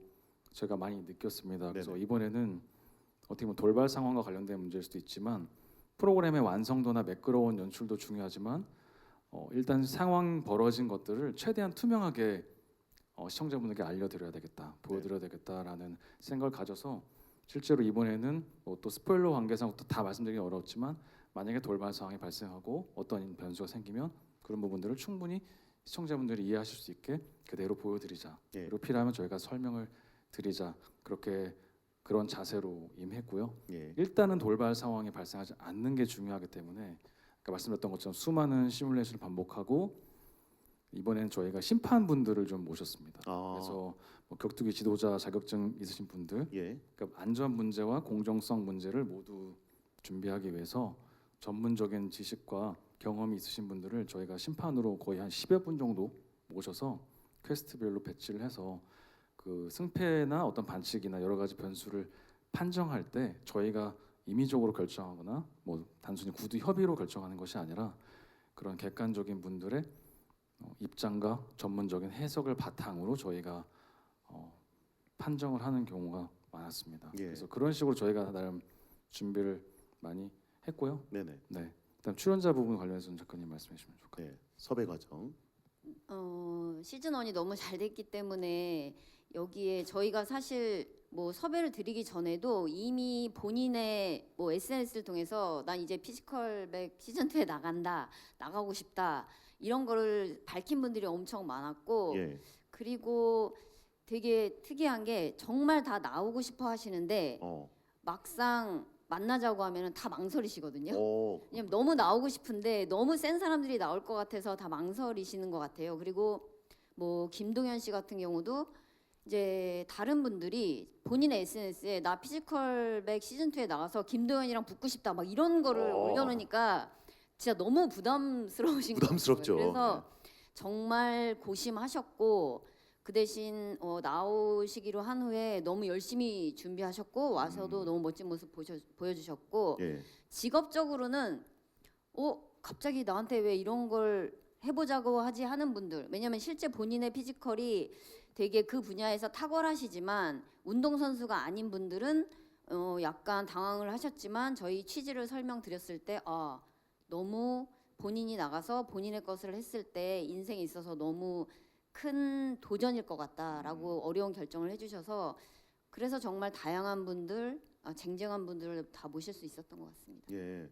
제가 많이 느꼈습니다. 그래서 네네. 이번에는 어떻게 보면 돌발 상황과 관련된 문제일 수도 있지만 프로그램의 완성도나 매끄러운 연출도 중요하지만 일단 상황 벌어진 것들을 최대한 투명하게 시청자분들께 알려드려야 되겠다, 보여드려야 되겠다라는 생각을 가져서 실제로 이번에는 또 스포일러 관계상 다 말씀드리기 어렵지만 만약에 돌발 상황이 발생하고 어떤 변수가 생기면 그런 부분들을 충분히 시청자분들이 이해하실 수 있게 그대로 보여드리자. 예. 그리고 필요하면 저희가 설명을 드리자. 그렇게 그런 자세로 임했고요. 예. 일단은 돌발 상황이 발생하지 않는 게 중요하기 때문에 아까 말씀드렸던 것처럼 수많은 시뮬레이션을 반복하고 이번에는 저희가 심판분들을 좀 모셨습니다. 그래서 뭐 격투기 지도자 자격증 있으신 분들, 예. 그러니까 안전 문제와 공정성 문제를 모두 준비하기 위해서 전문적인 지식과 경험이 있으신 분들을 저희가 심판으로 거의 한 10여 분 정도 모셔서 퀘스트별로 배치를 해서 그 승패나 어떤 반칙이나 여러 가지 변수를 판정할 때 저희가 임의적으로 결정하거나 뭐 단순히 구두 협의로 결정하는 것이 아니라 그런 객관적인 분들의 입장과 전문적인 해석을 바탕으로 저희가 판정을 하는 경우가 많았습니다. 예. 그래서 그런 식으로 저희가 나름 준비를 많이 했고요. 네네. 네. 일단 출연자 부분 관련해서는 작가님 말씀해 주시면 좋을 것 같아요. 네. 섭외 과정. 시즌 1이 너무 잘 됐기 때문에 여기에 저희가 사실 뭐 섭외를 드리기 전에도 이미 본인의 뭐 SNS를 통해서 난 이제 피지컬백 시즌 2에 나가고 싶다 이런 거를 밝힌 분들이 엄청 많았고, 예. 그리고 되게 특이한 게 정말 다 나오고 싶어 하시는데 막상 만나자고 하면은 다 망설이시거든요. 왜냐면 너무 나오고 싶은데 너무 센 사람들이 나올 것 같아서 다 망설이시는 것 같아요. 그리고 뭐 김동현 씨 같은 경우도 이제 다른 분들이 본인의 SNS에 나 피지컬백 시즌 2에 나가서 김도현이랑 붙고 싶다 막 이런 거를 올려놓으니까 진짜 너무 부담스러우신 거예요. 부담스럽죠. 그래서 정말 고심하셨고 그 대신 나오시기로 한 후에 너무 열심히 준비하셨고 와서도 너무 멋진 모습 보여주셨고 예. 직업적으로는 갑자기 나한테 왜 이런 걸 해보자고 하지 하는 분들, 왜냐면 실제 본인의 피지컬이 되게 그 분야에서 탁월하시지만 운동선수가 아닌 분들은 약간 당황을 하셨지만 저희 취지를 설명드렸을 때 너무 본인이 나가서 본인의 것을 했을 때 인생에 있어서 너무 큰 도전일 것 같다라고 어려운 결정을 해주셔서 그래서 정말 다양한 분들, 쟁쟁한 분들을 다 모실 수 있었던 것 같습니다. 예.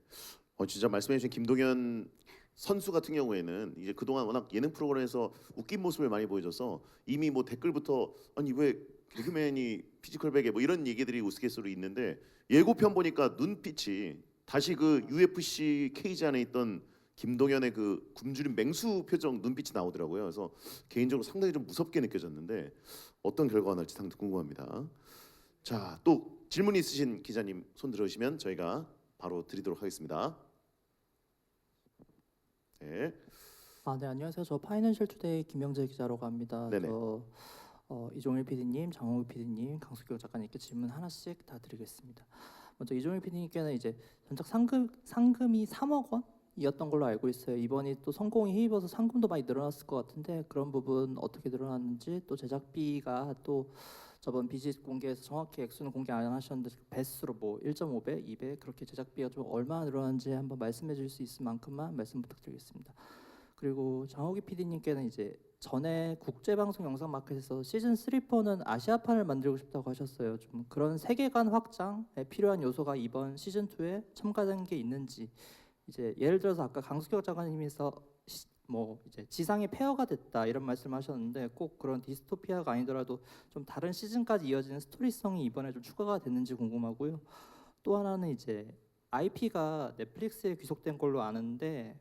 진짜 말씀해주신 김동현 선수 같은 경우에는 이제 그동안 워낙 예능 프로그램에서 웃긴 모습을 많이 보여줘서 이미 뭐 댓글부터 아니 왜 개그맨이 피지컬백에 뭐 이런 얘기들이 우스갯소리 있는데 예고편 보니까 눈빛이 다시 그 UFC 케이지 안에 있던 김동현의 그 굶주린 맹수 표정 눈빛이 나오더라고요. 그래서 개인적으로 상당히 좀 무섭게 느껴졌는데 어떤 결과가 날지 상당히 궁금합니다. 자, 또 질문 있으신 기자님 손 들어주시면 저희가 바로 드리도록 하겠습니다. 네. 네, 안녕하세요. 저 파이낸셜 투데이 김영재 기자라고 합니다. 네네. 이종일 PD님, 장홍우 PD님, 강수경 작가님께 질문 하나씩 다 드리겠습니다. 먼저 이종일 PD님께는 이제 전작 상금이 3억 원이었던 걸로 알고 있어요. 이번이 또 성공이 힘입어서 상금도 많이 늘어났을 것 같은데 그런 부분 어떻게 늘어났는지, 또 제작비가 또 저번 비짓 공개에서 정확히 액수는 공개 안 하셨는데 배수로 뭐 1.5배, 2배 그렇게 제작비가 좀 얼마나 늘어났는지 한번 말씀해 주실 수 있을 만큼만 말씀 부탁드리겠습니다. 그리고 장호기 PD님께는 이제 전에 국제방송 영상 마켓에서 시즌 3-4는 아시아판을 만들고 싶다고 하셨어요. 좀 그런 세계관 확장에 필요한 요소가 이번 시즌 2에 첨가된 게 있는지, 이제 예를 들어서 아까 강수경 작가님께서 뭐 이제 지상의 폐허가 됐다 이런 말씀하셨는데 꼭 그런 디스토피아가 아니더라도 좀 다른 시즌까지 이어지는 스토리성이 이번에 좀 추가가 됐는지 궁금하고요. 또 하나는 이제 IP가 넷플릭스에 귀속된 걸로 아는데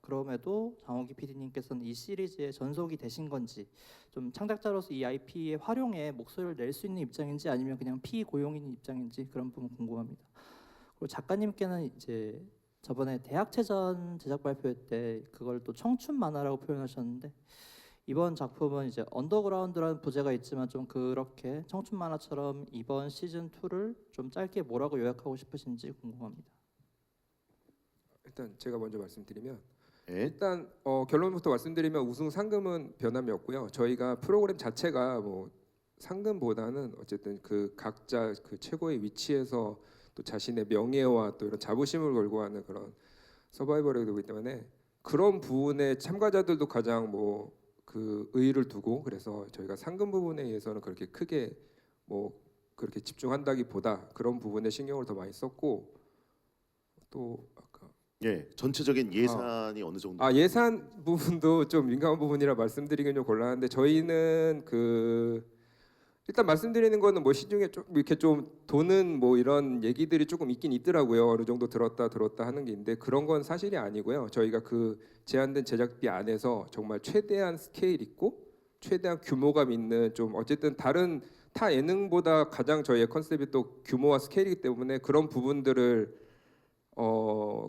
그럼에도 장호기 PD님께서는 이 시리즈의 전속이 되신 건지, 좀 창작자로서 이 IP의 활용에 목소리를 낼 수 있는 입장인지 아니면 그냥 피고용인 입장인지 그런 부분 궁금합니다. 그리고 작가님께는 이제 저번에 대학체전 제작 발표 때 그걸 또 청춘 만화라고 표현하셨는데 이번 작품은 이제 언더그라운드라는 부제가 있지만 좀 그렇게 청춘 만화처럼 이번 시즌 2를 좀 짧게 뭐라고 요약하고 싶으신지 궁금합니다. 일단 제가 먼저 말씀드리면 네. 일단 결론부터 말씀드리면 우승 상금은 변함이 없고요. 저희가 프로그램 자체가 뭐 상금보다는 어쨌든 그 각자 그 최고의 위치에서 또 자신의 명예와 또 이런 자부심을 걸고 하는 그런 서바이벌이 되기 때문에 그런 부분에 참가자들도 가장 뭐 그 의의를 두고, 그래서 저희가 상금 부분에 의해서는 그렇게 크게 뭐 그렇게 집중한다기보다 그런 부분에 신경을 더 많이 썼고, 또 아까 예, 전체적인 예산이 어느 정도? 예산 부분도 좀 민감한 부분이라 말씀드리긴 좀 곤란한데 저희는 그 일단 말씀드리는 거는 뭐 시중에 좀 이렇게 좀 도는 뭐 이런 얘기들이 조금 있긴 있더라고요. 어느 정도 들었다 하는 게 있는데 그런 건 사실이 아니고요. 저희가 그 제한된 제작비 안에서 정말 최대한 스케일 있고 최대한 규모감 있는, 좀 어쨌든 다른 타 예능보다 가장 저희의 컨셉이 또 규모와 스케일이기 때문에 그런 부분들을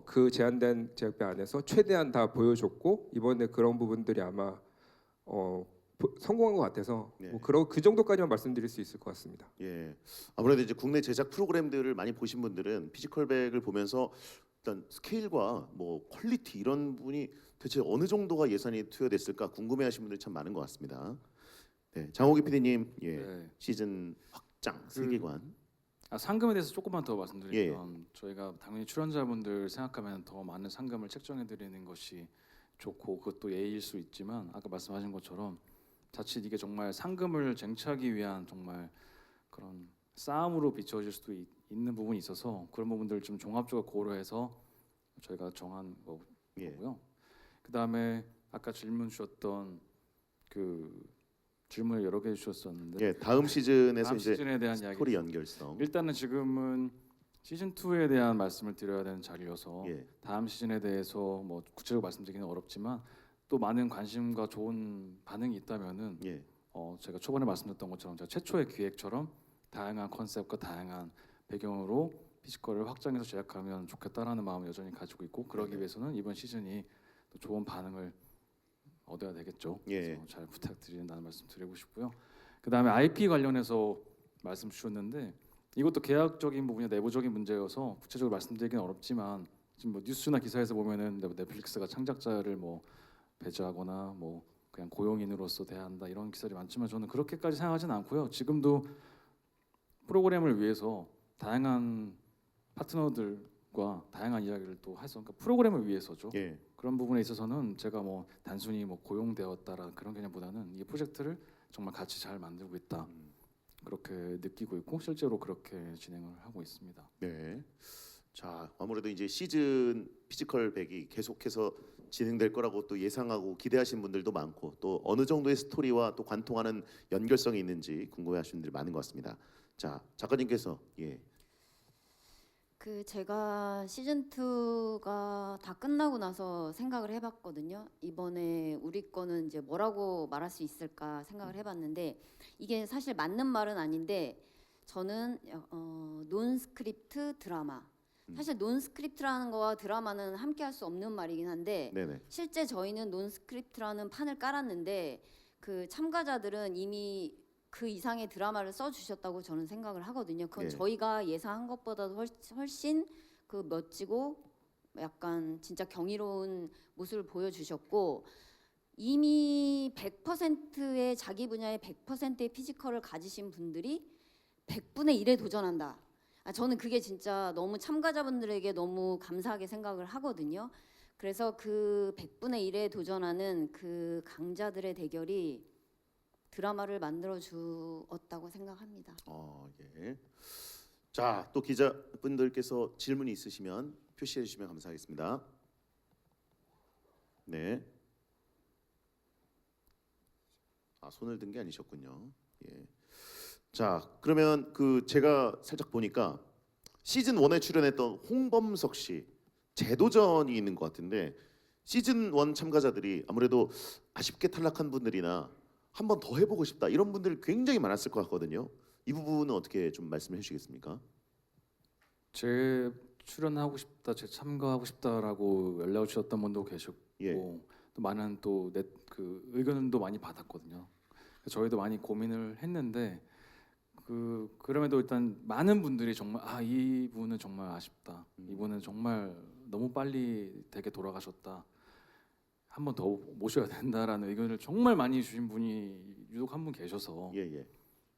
그 제한된 제작비 안에서 최대한 다 보여줬고, 이번에 그런 부분들이 아마 성공한 것 같아서 네. 뭐 그 정도까지만 말씀드릴 수 있을 것 같습니다. 예, 아무래도 이제 국내 제작 프로그램들을 많이 보신 분들은 피지컬백을 보면서 일단 스케일과 뭐 퀄리티 이런 부분이 대체 어느 정도가 예산이 투여됐을까 궁금해하시는 분들이 참 많은 것 같습니다. 네, 장호기 PD님, 예, 네. 시즌 확장 세계관. 상금에 대해서 조금만 더 말씀드리면 저희가 당연히 출연자분들 생각하면 더 많은 상금을 책정해 드리는 것이 좋고 그것도 예의일 수 있지만 아까 말씀하신 것처럼 자칫 이게 정말 상금을 쟁취하기 위한 정말 그런 싸움으로 비춰질 수도 있는 부분이 있어서 그런 부분들을 좀 종합적으로 고려해서 저희가 정한 거고요. 그다음에 아까 질문 주셨던 그 질문을 여러 개 주셨었는데 예, 다음 시즌에서 다음 이제 시즌에 대한 스토리 이야기. 연결성. 일단은 지금은 시즌 2에 대한 말씀을 드려야 되는 자리여서 예, 다음 시즌에 대해서 뭐 구체적으로 말씀드리기는 어렵지만 또 많은 관심과 좋은 반응이 있다면은 예, 제가 초반에 말씀드렸던 것처럼 제가 최초의 기획처럼 다양한 컨셉과 다양한 배경으로 피지컬을 확장해서 제작하면 좋겠다라는 마음을 여전히 가지고 있고 그러기 네네. 위해서는 이번 시즌이 또 좋은 반응을 얻어야 되겠죠. 예. 그래서 잘 부탁드린다는 말씀 드리고 싶고요. 그다음에 IP 관련해서 말씀 주셨는데 이것도 계약적인 부분이 내부적인 문제여서 구체적으로 말씀드리기는 어렵지만 지금 뭐 뉴스나 기사에서 보면은 넷플릭스가 창작자를 뭐 배제하거나 뭐 그냥 고용인으로서 대한다 이런 기사들이 많지만 저는 그렇게까지 생각하지는 않고요. 지금도 프로그램을 위해서 다양한 파트너들과 다양한 이야기를 또 해서 그러니까 프로그램을 위해서죠. 예, 그런 부분에 있어서는 제가 뭐 단순히 뭐 고용되었다라는 그런 개념보다는 이 프로젝트를 정말 같이 잘 만들고 있다 그렇게 느끼고 있고 실제로 그렇게 진행을 하고 있습니다. 네. 자, 아무래도 이제 시즌 피지컬 백이 계속해서 진행될 거라고 또 예상하고 기대하시는 분들도 많고 또 어느 정도의 스토리와 또 관통하는 연결성이 있는지 궁금해하시는 분들이 많은 것 같습니다. 자, 작가님께서 그 제가 시즌 2가 다 끝나고 나서 생각을 해봤거든요. 이번에 우리 거는 이제 뭐라고 말할 수 있을까 생각을 해봤는데 이게 사실 맞는 말은 아닌데 저는 논 스크립트 드라마 사실 논스크립트라는 거와 드라마는 함께 할 수 없는 말이긴 한데 네네. 실제 저희는 논스크립트라는 판을 깔았는데 그 참가자들은 이미 그 이상의 드라마를 써주셨다고 저는 생각을 하거든요. 그건 예. 저희가 예상한 것보다도 훨씬 그 멋지고 약간 진짜 경이로운 모습을 보여주셨고 이미 100%의 자기 분야의 100%의 피지컬을 가지신 분들이 100분의 1에 도전한다. 저는 그게 진짜 너무 참가자분들에게 너무 감사하게 생각을 하거든요. 그래서 그 100분의 1에 도전하는 그 강자들의 대결이 드라마를 만들어 주었다고 생각합니다. 예. 자, 또 기자분들께서 질문이 있으시면 표시해 주시면 감사하겠습니다. 네. 손을 든 게 아니셨군요. 예. 자, 그러면 그 제가 살짝 보니까 시즌 1에 출연했던 홍범석 씨 재도전이 있는 것 같은데 시즌 1 참가자들이 아무래도 아쉽게 탈락한 분들이나 한 번 더 해보고 싶다 이런 분들 굉장히 많았을 것 같거든요. 이 부분은 어떻게 좀 말씀해 주시겠습니까? 제 출연하고 싶다, 제 참가하고 싶다라고 연락을 주셨던 분도 계셨고 예. 또 많은 또 그 의견도 많이 받았거든요. 그래서 저희도 많이 고민을 했는데 그럼에도 일단 많은 분들이 정말 이분은 정말 아쉽다, 이분은 정말 너무 빨리 댁에 돌아가셨다, 한 번 더 모셔야 된다라는 의견을 정말 많이 주신 분이 유독 한 분 계셔서 예.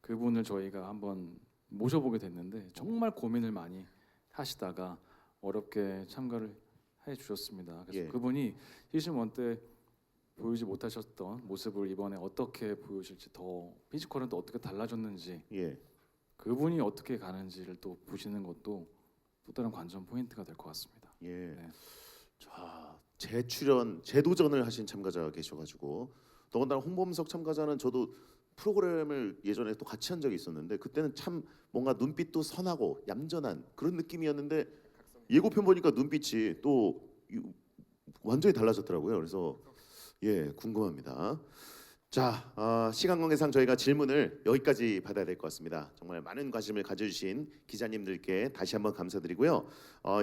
그분을 저희가 한번 모셔보게 됐는데 정말 고민을 많이 하시다가 어렵게 참가를 해주셨습니다. 그래서 예. 그분이 시즌 1 때 보이지 못하셨던 모습을 이번에 어떻게 보여줄지, 더 피지컬은 또 어떻게 달라졌는지, 예. 그분이 어떻게 가는지를 또 보시는 것도 또 다른 관전 포인트가 될 것 같습니다. 예. 네. 자, 재출연, 재도전을 하신 참가자가 계셔가지고 더군다나 홍범석 참가자는 저도 프로그램을 예전에 또 같이 한 적이 있었는데 그때는 참 뭔가 눈빛도 선하고 얌전한 그런 느낌이었는데 예고편 보니까 눈빛이 또 완전히 달라졌더라고요. 그래서 예, 궁금합니다. 자, 시간 관계상 저희가 질문을 여기까지 받아야 될 것 같습니다. 정말 많은 관심을 가져주신 기자님들께 다시 한번 감사드리고요.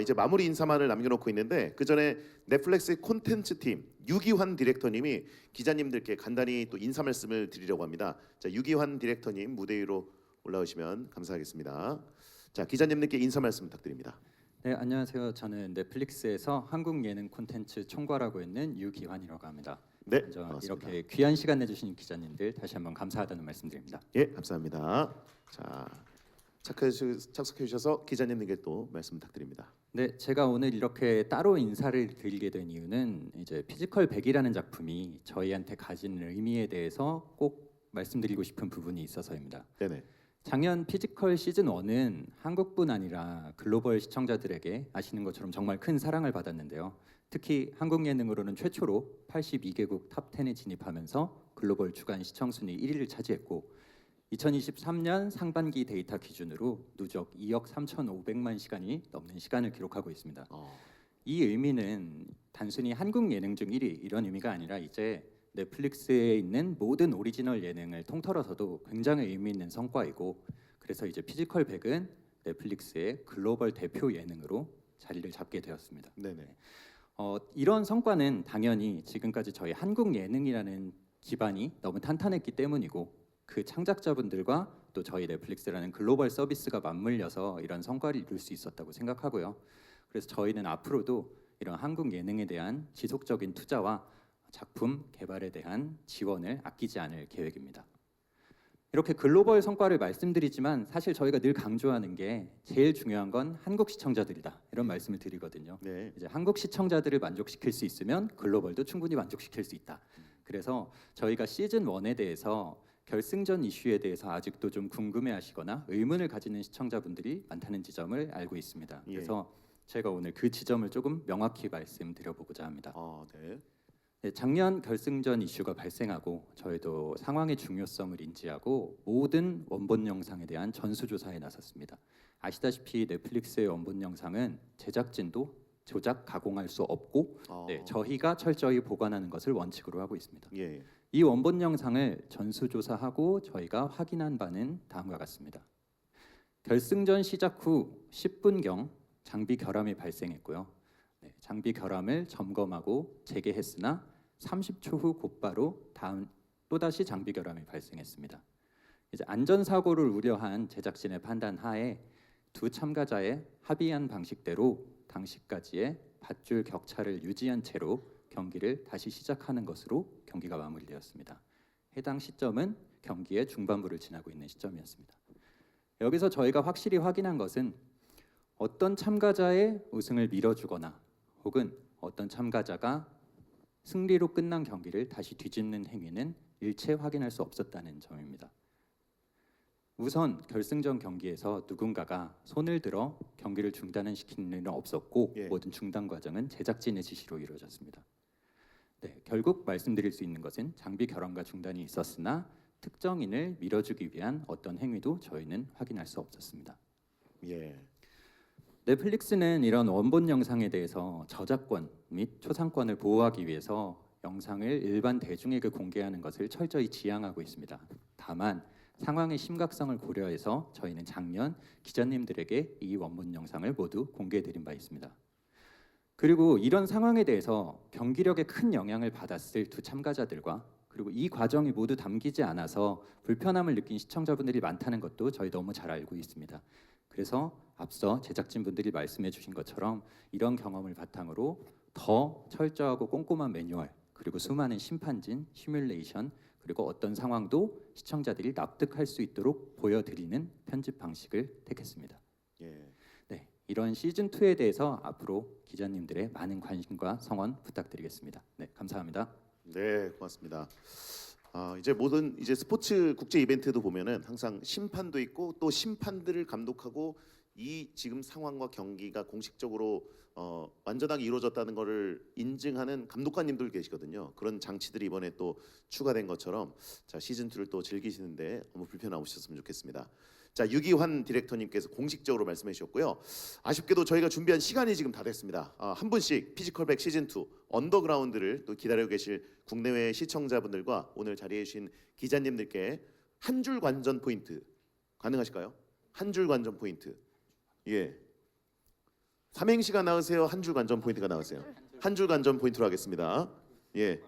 이제 마무리 인사만을 남겨놓고 있는데 그 전에 넷플릭스 콘텐츠 팀 유기환 디렉터님이 기자님들께 간단히 또 인사 말씀을 드리려고 합니다. 자, 유기환 디렉터님 무대 위로 올라오시면 감사하겠습니다. 자, 기자님들께 인사 말씀 부탁드립니다. 네, 안녕하세요. 저는 넷플릭스에서 한국 예능 콘텐츠 총괄하고 있는 유기환이라고 합니다. 네, 먼저 반갑습니다. 이렇게 귀한 시간 내주신 기자님들 다시 한번 감사하다는 말씀드립니다. 예, 감사합니다. 자, 착석해 주셔서 기자님에게 또 말씀 부탁드립니다. 네, 제가 오늘 이렇게 따로 인사를 드리게 된 이유는 이제 피지컬 100이라는 작품이 저희한테 가진 의미에 대해서 꼭 말씀드리고 싶은 부분이 있어서입니다. 네네. 작년 피지컬 시즌 1은 한국뿐 아니라 글로벌 시청자들에게 아시는 것처럼 정말 큰 사랑을 받았는데요. 특히 한국 예능으로는 최초로 82개국 탑 10에 진입하면서 글로벌 주간 시청 순위 1위를 차지했고 2023년 상반기 데이터 기준으로 누적 2억 3,500만 시간이 넘는 시간을 기록하고 있습니다. 이 의미는 단순히 한국 예능 중 1위 이런 의미가 아니라 이제 넷플릭스에 있는 모든 오리지널 예능을 통틀어서도 굉장히 의미 있는 성과이고 그래서 이제 피지컬 100은 넷플릭스의 글로벌 대표 예능으로 자리를 잡게 되었습니다. 네네. 이런 성과는 당연히 지금까지 저희 한국 예능이라는 기반이 너무 탄탄했기 때문이고 그 창작자분들과 또 저희 넷플릭스라는 글로벌 서비스가 맞물려서 이런 성과를 이룰 수 있었다고 생각하고요. 그래서 저희는 앞으로도 이런 한국 예능에 대한 지속적인 투자와 작품 개발에 대한 지원을 아끼지 않을 계획입니다. 이렇게 글로벌 성과를 말씀드리지만 사실 저희가 늘 강조하는 게 제일 중요한 건 한국 시청자들이다 이런 말씀을 드리거든요. 네. 이제 한국 시청자들을 만족시킬 수 있으면 글로벌도 충분히 만족시킬 수 있다. 그래서 저희가 시즌 1에 대해서 결승전 이슈에 대해서 아직도 좀 궁금해하시거나 의문을 가지는 시청자분들이 많다는 지점을 알고 있습니다. 예. 그래서 제가 오늘 그 지점을 조금 명확히 말씀드려보고자 합니다. 네. 네, 작년 결승전 이슈가 발생하고 저희도 상황의 중요성을 인지하고 모든 원본 영상에 대한 전수조사에 나섰습니다. 아시다시피 넷플릭스의 원본 영상은 제작진도 조작, 가공할 수 없고 네, 저희가 철저히 보관하는 것을 원칙으로 하고 있습니다. 예. 이 원본 영상을 전수조사하고 저희가 확인한 바는 다음과 같습니다. 결승전 시작 후 10분경 장비 결함이 발생했고요. 네, 장비 결함을 점검하고 재개했으나 30초 후 곧바로 또다시 장비 결함이 발생했습니다. 이제 안전사고를 우려한 제작진의 판단 하에 두 참가자의 합의한 방식대로 당시까지의 밧줄 격차를 유지한 채로 경기를 다시 시작하는 것으로 경기가 마무리되었습니다. 해당 시점은 경기의 중반부를 지나고 있는 시점이었습니다. 여기서 저희가 확실히 확인한 것은 어떤 참가자의 우승을 밀어주거나 혹은 어떤 참가자가 승리로 끝난 경기를 다시 뒤집는 행위는 일체 확인할 수 없었다는 점입니다. 우선 결승전 경기에서 누군가가 손을 들어 경기를 중단시키는 일은 없었고 예. 모든 중단 과정은 제작진의 지시로 이루어졌습니다. 네, 결국 말씀드릴 수 있는 것은 장비 결함과 중단이 있었으나 특정인을 밀어주기 위한 어떤 행위도 저희는 확인할 수 없었습니다. 예. 넷플릭스는 이런 원본 영상에 대해서 저작권 및 초상권을 보호하기 위해서 영상을 일반 대중에게 공개하는 것을 철저히 지양하고 있습니다. 다만 상황의 심각성을 고려해서 저희는 작년 기자님들에게 이 원본 영상을 모두 공개해드린 바 있습니다. 그리고 이런 상황에 대해서 경기력에 큰 영향을 받았을 두 참가자들과 그리고 이 과정이 모두 담기지 않아서 불편함을 느낀 시청자분들이 많다는 것도 저희 너무 잘 알고 있습니다. 그래서 앞서 제작진분들이 말씀해 주신 것처럼 이런 경험을 바탕으로 더 철저하고 꼼꼼한 매뉴얼 그리고 수많은 심판진, 시뮬레이션 그리고 어떤 상황도 시청자들이 납득할 수 있도록 보여드리는 편집 방식을 택했습니다. 예. 네, 이런 시즌 2에 대해서 앞으로 기자님들의 많은 관심과 성원 부탁드리겠습니다. 네, 감사합니다. 네, 고맙습니다. 이제 모든 이제 스포츠 국제 이벤트도 보면은 항상 심판도 있고 또 심판들을 감독하고 이 지금 상황과 경기가 공식적으로 완전하게 이루어졌다는 것을 인증하는 감독관님들 계시거든요. 그런 장치들이 이번에 또 추가된 것처럼 자 시즌 2를 또 즐기시는데 너무 불편 없으셨으면 좋겠습니다. 자 유기환 디렉터님께서 공식적으로 말씀해 주셨고요. 아쉽게도 저희가 준비한 시간이 지금 다 됐습니다. 한 분씩 피지컬백 시즌 2 언더그라운드를 또 기다리고 계실 국내외 시청자분들과 오늘 자리해 주신 기자님들께 한 줄 관전 포인트 가능하실까요? 한 줄 관전 포인트. 예. 삼행시가 나으세요? 한 줄 관전 포인트가 나으세요? 한 줄 관전 포인트로 하겠습니다. 예.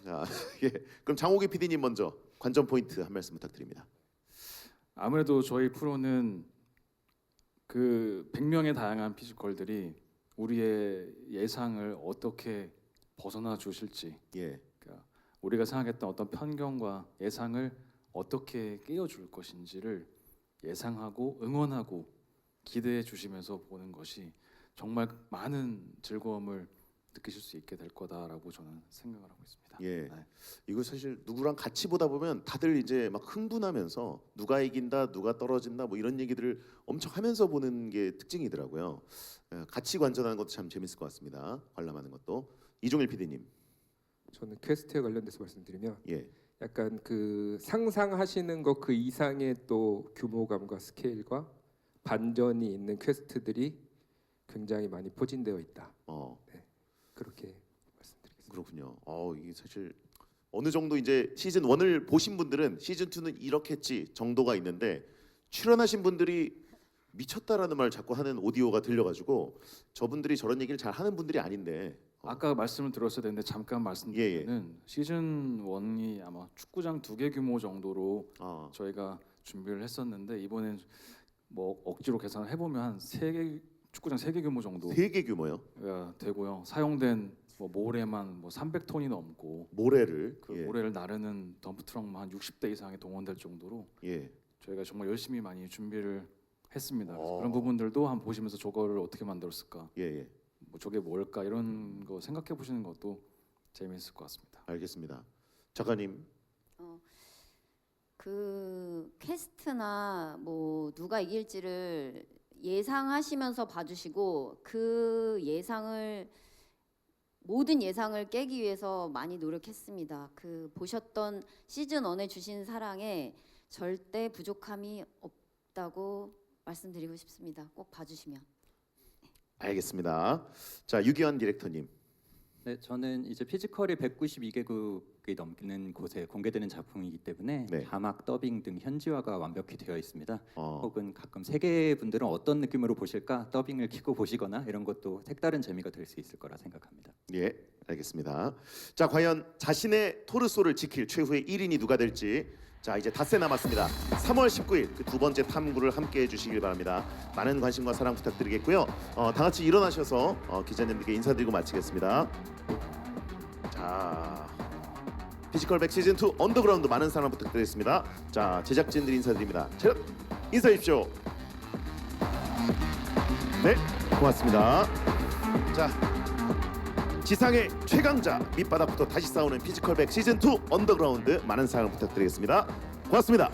자, 예. 그럼 장호기 PD님 먼저 관전 포인트 한 말씀 부탁드립니다. 아무래도 저희 프로는 그 100명의 다양한 피지컬들이 우리의 예상을 어떻게 벗어나 주실지, 예. 그러니까 우리가 생각했던 어떤 편견과 예상을 어떻게 깨워줄 것인지를 예상하고 응원하고 기대해 주시면서 보는 것이 정말 많은 즐거움을 느끼실 수 있게 될 거다라고 저는 생각을 하고 있습니다. 예. 네. 이거 사실 누구랑 같이 보다 보면 다들 이제 막 흥분하면서 누가 이긴다, 누가 떨어진다 뭐 이런 얘기들을 엄청 하면서 보는 게 특징이더라고요. 같이 관전하는 것도 참 재밌을 것 같습니다. 관람하는 것도. 이종일 PD님. 저는 퀘스트에 관련돼서 말씀드리면 예. 약간 그 상상하시는 것 그 이상의 또 규모감과 스케일과 반전이 있는 퀘스트들이 굉장히 많이 포진되어 있다. 그렇게 말씀드리겠습니다. 그렇군요. 이게 사실 어느 정도 이제 시즌 1을 보신 분들은 시즌 2는 이렇겠지 정도가 있는데 출연하신 분들이 미쳤다라는 말 자꾸 하는 오디오가 들려가지고 저분들이 저런 얘기를 잘 하는 분들이 아닌데 아까 말씀을 들었어야 되는데 잠깐 말씀드리면은 시즌 1이 아마 축구장 2개 규모 정도로 저희가 준비를 했었는데 이번엔 뭐 억지로 계산을 해보면 한 3개 축구장 3개 규모 정도 3개 규모요? 되고요. 사용된 뭐 모래만 뭐 300톤이 넘고 모래를 그 모래를 나르는 덤프트럭만 한 60대 이상이 동원될 정도로 예. 저희가 정말 열심히 많이 준비를 했습니다. 그래서 그런 부분들도 한번 보시면서 저거를 어떻게 만들었을까, 예. 뭐 저게 뭘까 이런 거 생각해 보시는 것도 재미있을 것 같습니다. 알겠습니다. 작가님. 그 퀘스트나 뭐 누가 이길지를 예상하시면서 봐주시고 그 예상을 모든 예상을 깨기 위해서 많이 노력했습니다. 그 보셨던 시즌 1에 주신 사랑에 절대 부족함이 없다고 말씀드리고 싶습니다. 꼭 봐주시면. 알겠습니다. 자 유기환 디렉터님. 네, 저는 이제 피지컬이 192개국이 넘는 곳에 공개되는 작품이기 때문에 네. 자막, 더빙 등 현지화가 완벽히 되어 있습니다. 어, 혹은 가끔 세계 분들은 어떤 느낌으로 보실까 더빙을 켜고 보시거나 이런 것도 색다른 재미가 될 수 있을 거라 생각합니다. 예, 알겠습니다. 자, 과연 자신의 토르소를 지킬 최후의 1인이 누가 될지 자, 이제 닷새 남았습니다. 3월 19일 그 두 번째 탐구를 함께 해주시길 바랍니다. 많은 관심과 사랑 부탁드리겠고요. 다 같이 일어나셔서 기자님들께 인사드리고 마치겠습니다. 자, 피지컬백 시즌 2 언더그라운드 많은 사랑 부탁드리겠습니다. 자, 제작진들 인사드립니다. 제작 인사해 주십시오. 네, 고맙습니다. 자, 지상의 최강자 밑바닥부터 다시 싸우는 피지컬백 시즌 2 언더그라운드 많은 사랑 부탁드리겠습니다. 고맙습니다.